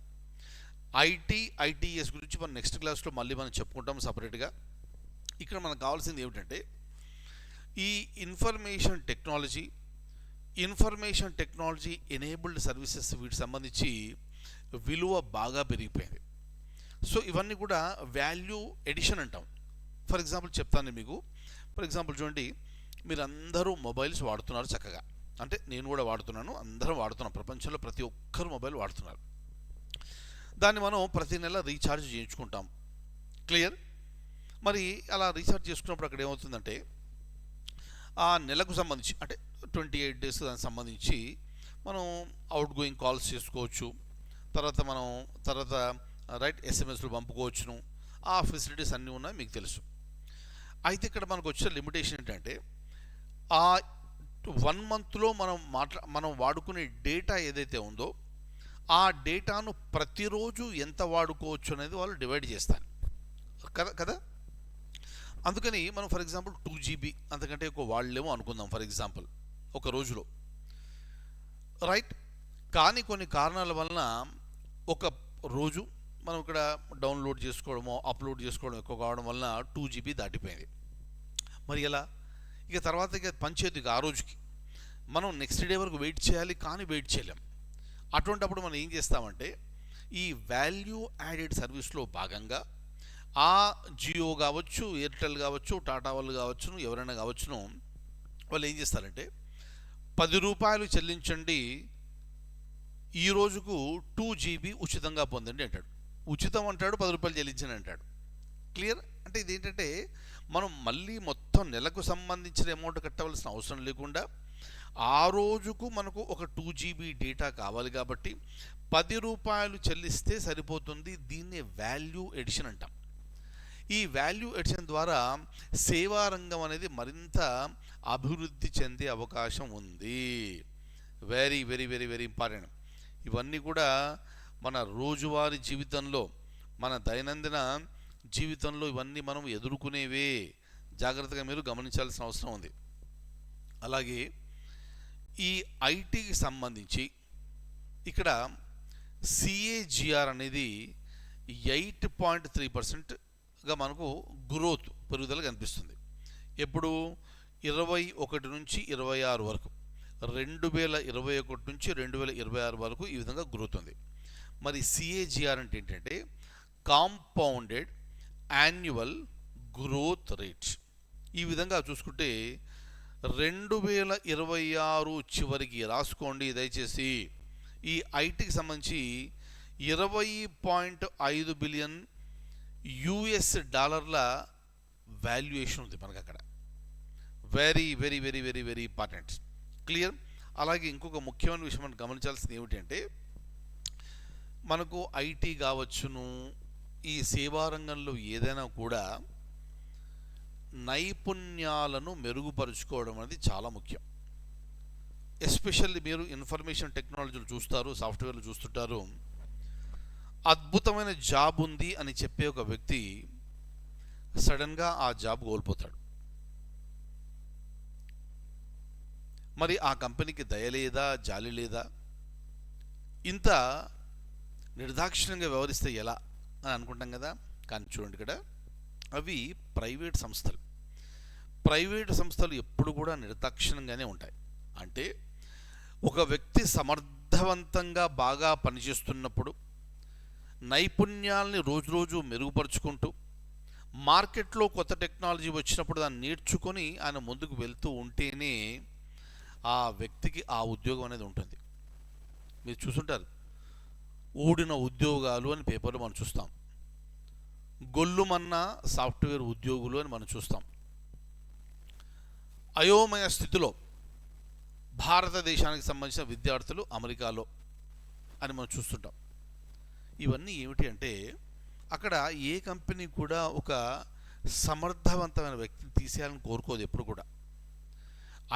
ఐటీఎస్ గురించి మనం నెక్స్ట్ క్లాస్లో మళ్ళీ మనం చెప్పుకుంటాం సపరేట్గా. ఇక్కడ మనకు కావాల్సింది ఏమిటంటే ఈ ఇన్ఫర్మేషన్ టెక్నాలజీ ఎనేబుల్డ్ సర్వీసెస్, వీటికి సంబంధించి విలువ బాగా పెరిగిపోయింది. సో ఇవన్నీ కూడా వాల్యూ ఎడిషన్ అంటాం. ఫర్ ఎగ్జాంపుల్ చెప్తాను మీకు. ఫర్ ఎగ్జాంపుల్ చూడండి, మీరు అందరూ మొబైల్స్ వాడుతున్నారు చక్కగా. అంటే నేను కూడా వాడుతున్నాను, అందరం వాడుతున్నాం, ప్రపంచంలో ప్రతి ఒక్కరు మొబైల్ వాడుతున్నారు. దాన్ని మనం ప్రతి నెల రీఛార్జ్ చేయించుకుంటాం. క్లియర్? మరి అలా రీఛార్జ్ చేసుకున్నప్పుడు అక్కడ ఏమవుతుందంటే ఆ నెలకు సంబంధించి అంటే 28 days దానికి సంబంధించి మనం అవుట్ గోయింగ్ కాల్స్ చేసుకోవచ్చు, తర్వాత ఎస్ఎంఎస్లు పంపుకోవచ్చును. ఆ ఫెసిలిటీస్ అన్నీ ఉన్నాయి, మీకు తెలుసు. అయితే ఇక్కడ మనకు వచ్చిన లిమిటేషన్ ఏంటంటే ఆ 1 monthలో మనం వాడుకునే డేటా ఏదైతే ఉందో ఆ డేటాను ప్రతిరోజు ఎంత వాడుకోవచ్చు అనేది వాళ్ళు డివైడ్ చేస్తారు కదా. అందుకని మనం ఫర్ ఎగ్జాంపుల్ 2 GB అంతకంటే ఎక్కువ వాడలేమో అనుకుందాం ఫర్ ఎగ్జాంపుల్ ఒక రోజులో, రైట్. కానీ కొన్ని కారణాల వలన ఒక రోజు మనం ఇక్కడ డౌన్లోడ్ చేసుకోవడమో అప్లోడ్ చేసుకోవడం ఎక్కువ కావడం వలన 2 GB దాటిపోయింది. మరి ఎలా? ఇక తర్వాత పంచేది ఆ రోజుకి మనం నెక్స్ట్ డే వరకు వెయిట్ చేయాలి, కానీ వెయిట్ చేయలేం. అటువంటప్పుడు మనం ఏం చేస్తామంటే ఈ వాల్యూ యాడెడ్ సర్వీస్లో భాగంగా ఆ జియో కావచ్చు, ఎయిర్టెల్ కావచ్చు, టాటా వాళ్ళు కావచ్చును, ఎవరైనా కావచ్చును, వాళ్ళు ఏం చేస్తారంటే 10 రూపాయలు చెల్లించండి, ఈ రోజుకు 2 GB ఉచితంగా పొందండి అంటాడు. ఉచితం అంటాడు, 10 రూపాయలు చెల్లించండి అంటాడు. క్లియర్? అంటే ఇదేంటంటే మనం మళ్ళీ మొత్తం నెలకు సంబంధించిన అమౌంట్ కట్టవలసిన అవసరం లేకుండా ఆ రోజుకు మనకు ఒక 2 GB డేటా కావాలి కాబట్టి 10 రూపాయలు చెల్లిస్తే సరిపోతుంది. దీన్నే వాల్యూ ఎడిషన్ అంటాం. ఈ వాల్యూ ఎడిషన్ ద్వారా సేవా రంగం అనేది మరింత అభివృద్ధి చెందే అవకాశం ఉంది. Very very very very important. ఇవన్నీ కూడా మన రోజువారీ జీవితంలో, మన దైనందిన జీవితంలో ఇవన్నీ మనం ఎదుర్కొనేవే. జాగ్రత్తగా మీరు గమనించాల్సిన అవసరం ఉంది. అలాగే ఈ ఐటీకి సంబంధించి ఇక్కడ సిఏజిఆర్ అనేది 8.3%గా మనకు గ్రోత్ పెరుగుదల కనిపిస్తుంది. ఎప్పుడు 21 నుంచి 26 వరకు, 2021 నుంచి 2026 వరకు ఈ విధంగా గ్రోత్ ఉంది. మరి సిఏజిఆర్ అంటే ఏంటంటే కాంపౌండెడ్ యాన్యువల్ గ్రోత్ రేట్. ఈ విధంగా చూసుకుంటే 2026 చివరికి రాసుకోండి దయచేసి. ఈ ఐటీకి సంబంధించి 20.5 బిలియన్ US డాలర్ల వాల్యుయేషన్ ఉంది మనకు అక్కడ. Very very very very very important. Clear? అలాగే ఇంకొక ముఖ్యమైన విషయం మనం గమనించాల్సింది ఏమిటంటే మనకు ఐటీ కావచ్చును, ఈ సేవా రంగంలో ఏదైనా కూడా నైపుణ్యాలను మెరుగుపరుచుకోవడం అనేది చాలా ముఖ్యం. ఎస్పెషల్లీ మీరు ఇన్ఫర్మేషన్ టెక్నాలజీలు చూస్తారు, సాఫ్ట్వేర్లు చూస్తుంటారు. అద్భుతమైన జాబ్ ఉంది అని చెప్పే ఒక వ్యక్తి సడన్గా ఆ జాబ్ కోల్పోతాడు. మరి ఆ కంపెనీకి దయ లేదా, జాలి లేదా? ఇంత నిర్దాక్షిణ్యంగా వ్యవహరిస్తే ఎలా అని అనుకుంటాం కదా. కానీ చూడండి, ఇక్కడ అవి ప్రైవేట్ సంస్థలు. ప్రైవేట్ సంస్థలు ఎప్పుడు కూడా నిర్దాక్షిణ్యంగానే ఉంటాయి. అంటే ఒక వ్యక్తి సమర్థవంతంగా బాగా పనిచేస్తున్నప్పుడు, నైపుణ్యాలని రోజు మెరుగుపరుచుకుంటూ, మార్కెట్లో కొత్త టెక్నాలజీ వచ్చినప్పుడు దాన్ని నేర్చుకొని ఆయన ముందుకు వెళ్తూ ఉంటేనే ఆ వ్యక్తికి ఆ ఉద్యోగం అనేది ఉంటుంది. మీరు చూసుంటారు, ఊడిన ఉద్యోగాలు అని పేపర్లో మనం చూస్తాం, గొల్లుమన్న సాఫ్ట్వేర్ ఉద్యోగులు అని మనం చూస్తాం. అయోమయ స్థితిలో భారతదేశానికి సంబంధించిన విద్యార్థులు అమెరికాలో అని మనం చూస్తుంటాం. ఇవన్నీ ఏమిటి అంటే, అక్కడ ఏ కంపెనీ కూడా ఒక సమర్థవంతమైన వ్యక్తిని తీసేయాలని కోరుకోదు ఎప్పుడు కూడా.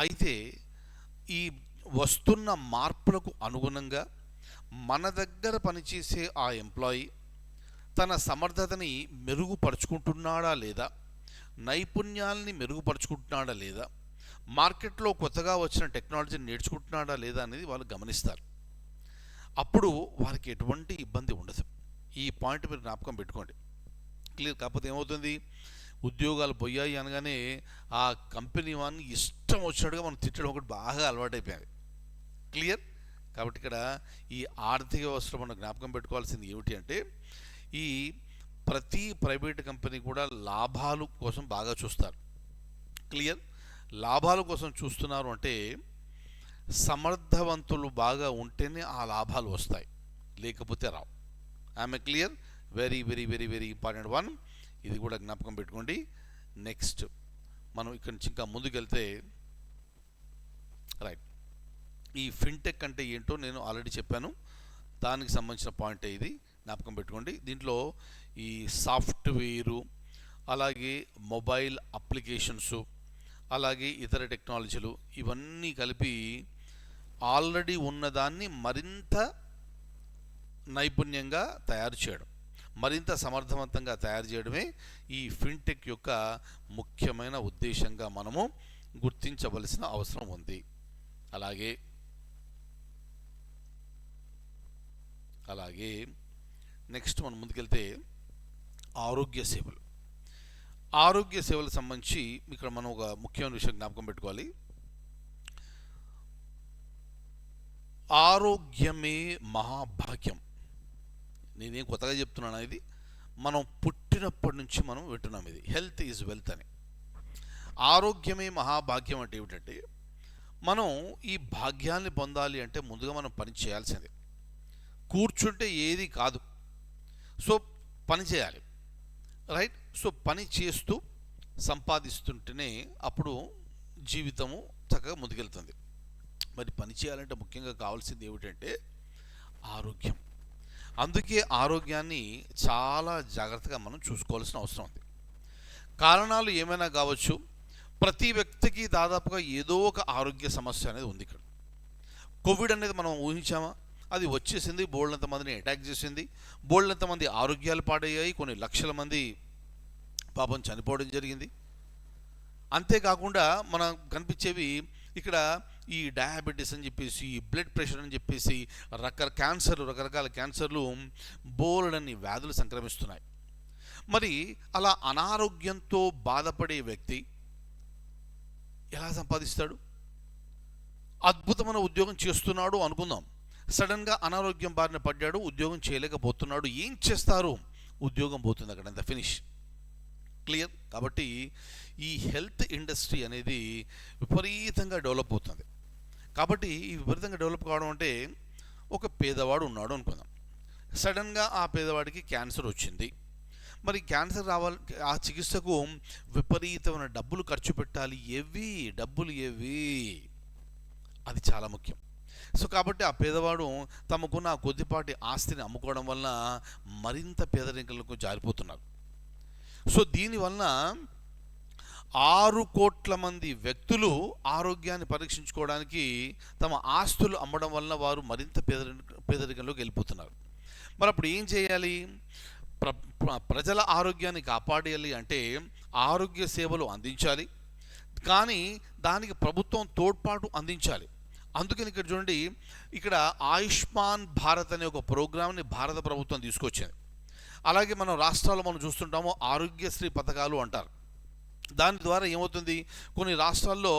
అయితే ఈ వస్తున్న మార్పులకు అనుగుణంగా మన దగ్గర పనిచేసే ఆ ఎంప్లాయీ తన సమర్థతని మెరుగుపరుచుకుంటున్నాడా లేదా, నైపుణ్యాలని మెరుగుపరుచుకుంటున్నాడా లేదా, మార్కెట్లో కొత్తగా వచ్చిన టెక్నాలజీని నేర్చుకుంటున్నాడా లేదా అనేది వాళ్ళు గమనిస్తారు. అప్పుడు వారికి ఎటువంటి ఇబ్బంది ఉండదు. ఈ పాయింట్ మీరు జ్ఞాపకం పెట్టుకోండి. క్లియర్? కాకపోతే ఏమవుతుంది, ఉద్యోగాలు పోయాయి అనగానే ఆ కంపెనీ వాడిని ఇష్టం వచ్చినట్టుగా మనం తిట్టడం ఒకటి బాగా అలవాటైపోయింది. క్లియర్? కాబట్టి ఇక్కడ ఈ ఆర్థిక వ్యవస్థలో మనం జ్ఞాపకం పెట్టుకోవాల్సింది ఏమిటి అంటే, ఈ ప్రతి ప్రైవేట్ కంపెనీ కూడా లాభాలు కోసం బాగా చూస్తారు. క్లియర్? లాభాల కోసం చూస్తున్నారు అంటే సమర్థవంతులు బాగా ఉంటేనే ఆ లాభాలు వస్తాయి, లేకపోతే రావు. ఆమె clear? Very very very very important one. ఇది కూడా జ్ఞాపకం పెట్టుకోండి. నెక్స్ట్ మనం ఇక్కడి నుంచి ఇంకా ముందుకెళ్తే, రైట్, ఈ ఫిన్టెక్ అంటే ఏంటో నేను ఆల్రెడీ చెప్పాను. దానికి సంబంధించిన పాయింట్ ఇది, జ్ఞాపకం పెట్టుకోండి. దీంట్లో ఈ సాఫ్ట్వేరు, అలాగే మొబైల్ అప్లికేషన్సు, అలాగే ఇతర టెక్నాలజీలు, ఇవన్నీ కలిపి ఆల్రెడీ ఉన్నదాన్ని మరింత నైపుణ్యంగా తయారు చేయడం, మరింత సమర్థవంతంగా తయారు చేయడమే ఈ ఫిన్టెక్ యొక్క ముఖ్యమైన ఉద్దేశంగా మనము గుర్తించవలసిన అవసరం ఉంది. అలాగే నెక్స్ట్ మనం ముందుకెళ్తే ఆరోగ్య సేవలు. ఆరోగ్య సేవలకు సంబంధించి ఇక్కడ మనం ఒక ముఖ్యమైన విషయం జ్ఞాపకం పెట్టుకోవాలి. ఆరోగ్యమే మహాభాగ్యం. నేనేం కొత్తగా చెప్తున్నాను, ఇది మనం పుట్టినప్పటి నుంచి మనం వింటున్నాం. ఇది హెల్త్ ఈజ్ వెల్త్ అని. ఆరోగ్యమే మహాభాగ్యం అంటే ఏమిటంటే, మనం ఈ భాగ్యాన్ని పొందాలి అంటే ముందుగా మనం పని చేయాల్సిందే. కూర్చుంటే ఏది కాదు. సో పని చేయాలి, రైట్? సో పని చేస్తూ సంపాదిస్తుంటేనే అప్పుడు జీవితము చక్కగా ముందుకెళ్తుంది. మరి పని చేయాలంటే ముఖ్యంగా కావాల్సింది ఏమిటంటే ఆరోగ్యం. అందుకే ఆరోగ్యాన్ని చాలా జాగ్రత్తగా మనం చూసుకోవాల్సిన అవసరం ఉంది. కారణాలు ఏమైనా కావచ్చు, ప్రతి వ్యక్తికి దాదాపుగా ఏదో ఒక ఆరోగ్య సమస్య అనేది ఉంది. ఇక్కడ కోవిడ్ అనేది మనం ఊహించామా? అది వచ్చేసింది, బోల్డంత మందిని అటాక్ చేసింది, బోల్డంత మంది ఆరోగ్యాలు పాడయ్యాయి, కొన్ని లక్షల మంది పాపం చనిపోవడం జరిగింది. అంతేకాకుండా మనం కనిపించేవి ఇక్కడ ఈ డయాబెటీస్ అని చెప్పేసి, బ్లడ్ ప్రెషర్ అని చెప్పేసి, రకరకాల క్యాన్సర్లు, బోలెడన్ని వ్యాధులు సంక్రమిస్తున్నాయి. మరి అలా అనారోగ్యంతో బాధపడే వ్యక్తి ఎలా సంపాదిస్తాడు? అద్భుతమైన ఉద్యోగం చేస్తున్నాడు అనుకుందాం, సడన్గా అనారోగ్యం బారిన పడ్డాడు, ఉద్యోగం చేయలేకపోతున్నాడు. ఏం చేస్తారు? ఉద్యోగం పోతుంది, అక్కడ అంత ఫినిష్. క్లియర్? కాబట్టి ఈ హెల్త్ ఇండస్ట్రీ అనేది విపరీతంగా డెవలప్ అవుతుంది. కాబట్టి ఈ విపరీతంగా డెవలప్ కావడం అంటే, ఒక పేదవాడు ఉన్నాడు అనుకుందాం, సడన్గా ఆ పేదవాడికి క్యాన్సర్ వచ్చింది. మరి క్యాన్సర్ రావాలి, ఆ చికిత్సకు విపరీతమైన డబ్బులు ఖర్చు పెట్టాలి. డబ్బులు అది చాలా ముఖ్యం. సో కాబట్టి ఆ పేదవాడు తమకున్న కొద్దిపాటి ఆస్తిని అమ్ముకోవడం వలన మరింత పేదరికంలోకి జారిపోతున్నారు. సో దీనివలన 6 కోట్ల మంది వ్యక్తులు ఆరోగ్యాన్ని పరీక్షించుకోవడానికి తమ ఆస్తులు అమ్మడం వలన వారు మరింత పేదరికంలోకి వెళ్ళిపోతున్నారు. మరి అప్పుడు ఏం చేయాలి? ప్రజల ఆరోగ్యాన్ని కాపాడాలి అంటే ఆరోగ్య సేవలు అందించాలి, కానీ దానికి ప్రభుత్వం తోడ్పాటు అందించాలి. అందుకని ఇక్కడ చూడండి, ఇక్కడ ఆయుష్మాన్ భారత్ అనే ఒక ప్రోగ్రామ్ని భారత ప్రభుత్వం తీసుకొచ్చింది. అలాగే మనం రాష్ట్రాల్లో మనం చూస్తుంటాము ఆరోగ్యశ్రీ పథకాలు అంటారు. దాని ద్వారా ఏమవుతుంది, కొన్ని రాష్ట్రాల్లో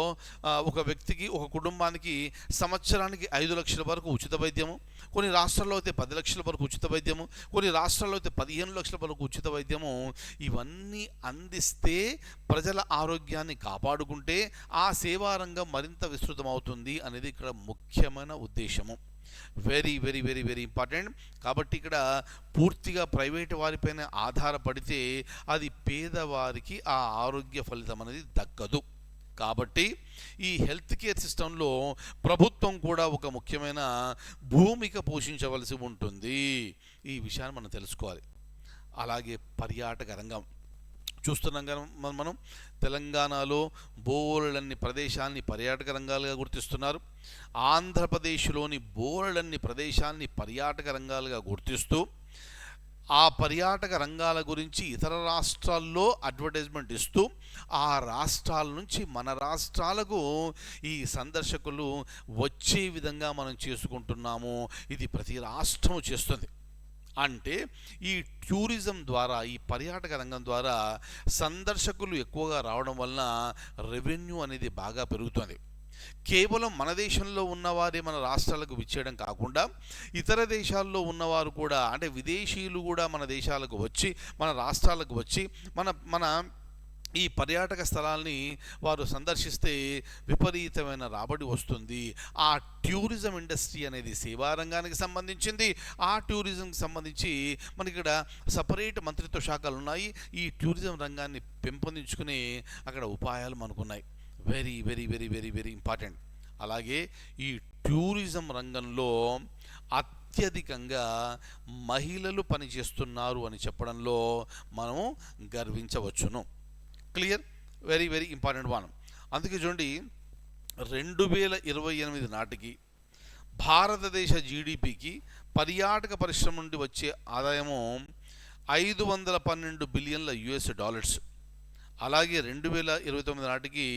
ఒక వ్యక్తికి, ఒక కుటుంబానికి సంవత్సరానికి 5 లక్షల వరకు ఉచిత వైద్యము, కొన్ని రాష్ట్రాల్లో అయితే 10 లక్షల వరకు ఉచిత వైద్యము, కొన్ని రాష్ట్రాల్లో అయితే 15 లక్షల వరకు ఉచిత వైద్యము. ఇవన్నీ అందిస్తే ప్రజల ఆరోగ్యాన్ని కాపాడుకుంటే ఆ సేవా రంగం మరింత విస్తృతమవుతుంది అనేది ఇక్కడ ముఖ్యమైన ఉద్దేశము. Very very very very important. కాబట్టి ఇక్కడ పూర్తిగా ప్రైవేటు వారిపైన ఆధారపడితే అది పేదవారికి ఆ ఆరోగ్య ఫలితం అనేది దక్కదు. కాబట్టి ఈ హెల్త్ కేర్ సిస్టంలో ప్రభుత్వం కూడా ఒక ముఖ్యమైన భూమిక పోషించవలసి ఉంటుంది. ఈ విషయాన్ని మనం తెలుసుకోవాలి. అలాగే పర్యాటక రంగం చూస్తున్నాం కదా మనం తెలంగాణలో బోలెడన్ని ప్రదేశాన్ని పర్యాటక రంగాలుగా గుర్తిస్తున్నారు. ఆంధ్రప్రదేశ్లోని బోలెడన్ని ప్రదేశాన్ని పర్యాటక రంగాలుగా గుర్తిస్తూ ఆ పర్యాటక రంగాల గురించి ఇతర రాష్ట్రాల్లో అడ్వర్టైజ్మెంట్ ఇస్తూ ఆ రాష్ట్రాల నుంచి మన రాష్ట్రాలకు ఈ సందర్శకులు వచ్చే విధంగా మనం చేసుకుంటున్నాము. ఇది ప్రతి రాష్ట్రం చేస్తుంది. అంటే ఈ టూరిజం ద్వారా, ఈ పర్యాటక రంగం ద్వారా సందర్శకులు ఎక్కువగా రావడం వలన రెవెన్యూ అనేది బాగా పెరుగుతుంది. కేవలం మన దేశంలో ఉన్నవారే మన రాష్ట్రాలకు విచ్చేయడం కాకుండా ఇతర దేశాల్లో ఉన్నవారు కూడా, అంటే విదేశీయులు కూడా మన దేశాలకు వచ్చి, మన రాష్ట్రాలకు వచ్చి మన ఈ పర్యాటక స్థలాల్ని వారు సందర్శిస్తే విపరీతమైన రాబడి వస్తుంది. ఆ టూరిజం ఇండస్ట్రీ అనేది సేవా రంగానికి సంబంధించింది. ఆ టూరిజంకి సంబంధించి మనకి ఇక్కడ సపరేట్ మంత్రిత్వ శాఖలు ఉన్నాయి. ఈ టూరిజం రంగాన్ని పెంపొందించుకునే అక్కడ ఉపాయాలు మనకున్నాయి. Very very very very very important. అలాగే ఈ టూరిజం రంగంలో అత్యధికంగా మహిళలు పనిచేస్తున్నారు అని చెప్పడంలో మనము గర్వించవచ్చును. Clear? Very very important one. అందుకే చూడండి, 2028 నాటికి భారతదేశ జీడిపికి పర్యాటక పరిశ్రమ నుండి వచ్చే ఆదాయము $512 బిలియన్ల. అలాగే 2029 నాటికి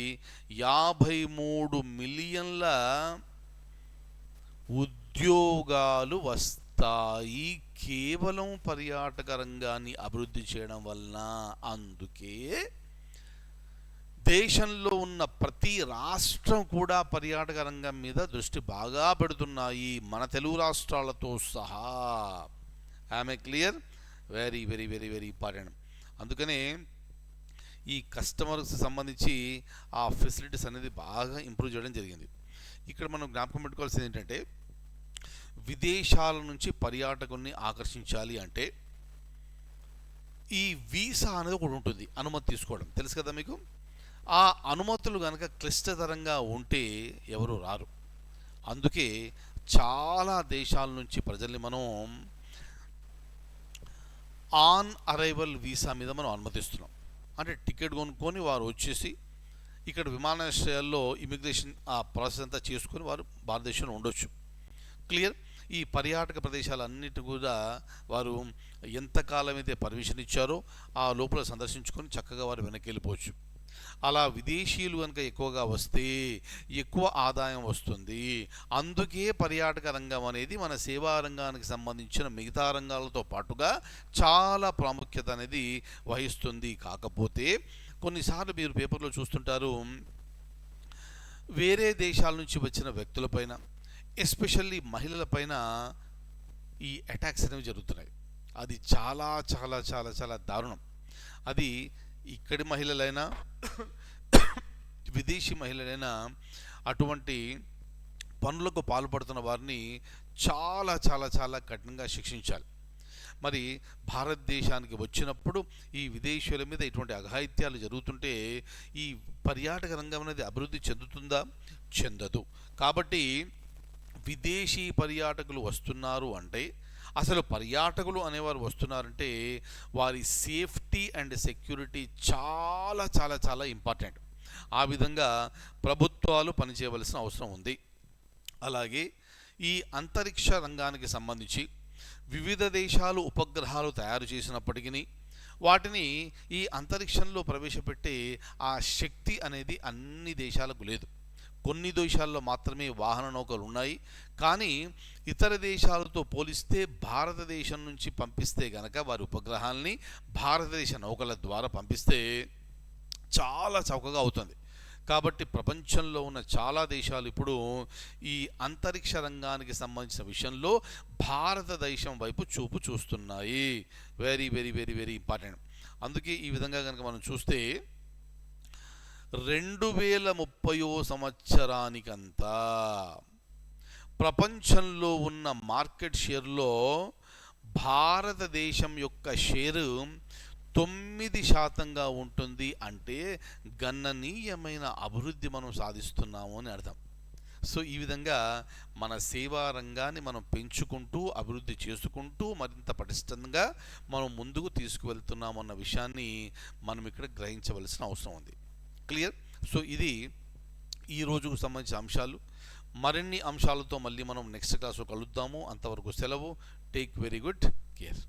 53 మిలియన్ల ఉద్యోగాలు వస్తాయి కేవలం పర్యాటక రంగాన్ని అభివృద్ధి చేయడం వలన. అందుకే దేశంలో ఉన్న ప్రతి రాష్ట్రం కూడా పర్యాటక రంగం మీద దృష్టి బాగా పెడుతున్నాయి, మన తెలుగు రాష్ట్రాలతో సహా. ఆమె clear? Very very very very important. అందుకనే ఈ కస్టమర్స్ సంబంధించి ఆ ఫెసిలిటీస్ అనేది బాగా ఇంప్రూవ్ చేయడం జరిగింది. ఇక్కడ మనం జ్ఞాపకం పెట్టుకోవాల్సింది ఏంటంటే, విదేశాల నుంచి పర్యాటకుల్ని ఆకర్షించాలి అంటే ఈ వీసా అనేది ఒకటి ఉంటుంది, అనుమతి తీసుకోవడం. తెలుసు కదా మీకు? ఆ అనుమతులు కనుక క్లిష్టతరంగా ఉంటే ఎవరు రారు. అందుకే చాలా దేశాల నుంచి ప్రజల్ని మనం ఆన్ అరైవల్ వీసా మీద మనం అనుమతిస్తున్నాం. అంటే టికెట్ కొనుక్కొని వారు వచ్చేసి ఇక్కడ విమానాశ్రయాల్లో ఇమిగ్రేషన్ ఆ ప్రాసెస్ అంతా చేసుకొని వారు భారతదేశంలో ఉండొచ్చు. క్లియర్? ఈ పర్యాటక ప్రదేశాలన్నిటి కూడా వారు ఎంతకాలం అయితే పర్మిషన్ ఇచ్చారో ఆ లోపల సందర్శించుకొని చక్కగా వారు వెనక్కి వెళ్ళిపోవచ్చు. అలా విదేశీయులు కనుక ఎక్కువగా వస్తే ఎక్కువ ఆదాయం వస్తుంది. అందుకే పర్యాటక రంగం అనేది మన సేవా రంగానికి సంబంధించిన మిగతా రంగాలతో పాటుగా చాలా ప్రాముఖ్యత అనేది వహిస్తుంది. కాకపోతే కొన్నిసార్లు మీరు పేపర్లో చూస్తుంటారు, వేరే దేశాల నుంచి వచ్చిన వ్యక్తులపైన, ఎస్పెషల్లీ మహిళలపైన ఈ అటాక్స్ అనేవి జరుగుతున్నాయి. అది చాలా చాలా చాలా చాలా దారుణం. అది ఇక్కడి మహిళలైనా విదేశీ మహిళలైనా అటువంటి పనులకు పాల్పడుతున్న వారిని చాలా చాలా చాలా కఠినంగా శిక్షించాలి. మరి భారతదేశానికి వచ్చినప్పుడు ఈ విదేశీయుల మీద ఇటువంటి అఘాయిత్యాలు జరుగుతుంటే ఈ పర్యాటక రంగం అనేది అభివృద్ధి చెందుతుందా? చెందదు. కాబట్టి విదేశీ పర్యాటకులు వస్తున్నారు అంటే అసలు పర్యాటకులు అనేవారు వస్తున్నారంటే వారి సేఫ్టీ అండ్ సెక్యూరిటీ చాలా చాలా చాలా ఇంపార్టెంట్. ఆ విధంగా ప్రభుత్వాలు పనిచేయవలసిన అవసరం ఉంది. అలాగే ఈ అంతరిక్ష రంగానికి సంబంధించి వివిధ దేశాలు ఉపగ్రహాలు తయారు చేసినప్పటికీ వాటిని ఈ అంతరిక్షంలో ప్రవేశపెట్టే ఆ శక్తి అనేది అన్ని దేశాలకు లేదు. కొన్ని దేశాల్లో మాత్రమే వాహన నౌకలు ఉన్నాయి. కానీ ఇతర దేశాలతో పోలిస్తే భారతదేశం నుంచి పంపిస్తే గనక వారి ఉపగ్రహాల్ని భారతదేశ నౌకల ద్వారా పంపిస్తే చాలా చౌకగా అవుతుంది. కాబట్టి ప్రపంచంలో ఉన్న చాలా దేశాలు ఇప్పుడు ఈ అంతరిక్ష రంగానికి సంబంధించిన విషయంలో భారతదేశం వైపు చూపు చూస్తున్నాయి. Very very very very important. అందుకే ఈ విధంగా కనుక మనం చూస్తే 2030 సంవత్సరానికంతా ప్రపంచంలో ఉన్న మార్కెట్ షేర్లో భారతదేశం యొక్క షేరు 9% ఉంటుంది. అంటే గణనీయమైన అభివృద్ధి మనం సాధిస్తున్నాము అని అర్థం. సో ఈ విధంగా మన సేవా రంగాన్ని మనం పెంచుకుంటూ అభివృద్ధి చేసుకుంటూ మరింత పటిష్టంగా మనం ముందుకు తీసుకువెళ్తున్నాము అన్న విషయాన్ని మనం ఇక్కడ గ్రహించవలసిన అవసరం ఉంది. క్లియర్? సో ఇది ఈ రోజుకు సంబంధించిన అంశాలు. మరిన్ని అంశాలతో మళ్ళీ మనం నెక్స్ట్ క్లాస్లో కలుద్దాము. అంతవరకు సెలవు. Take very good care.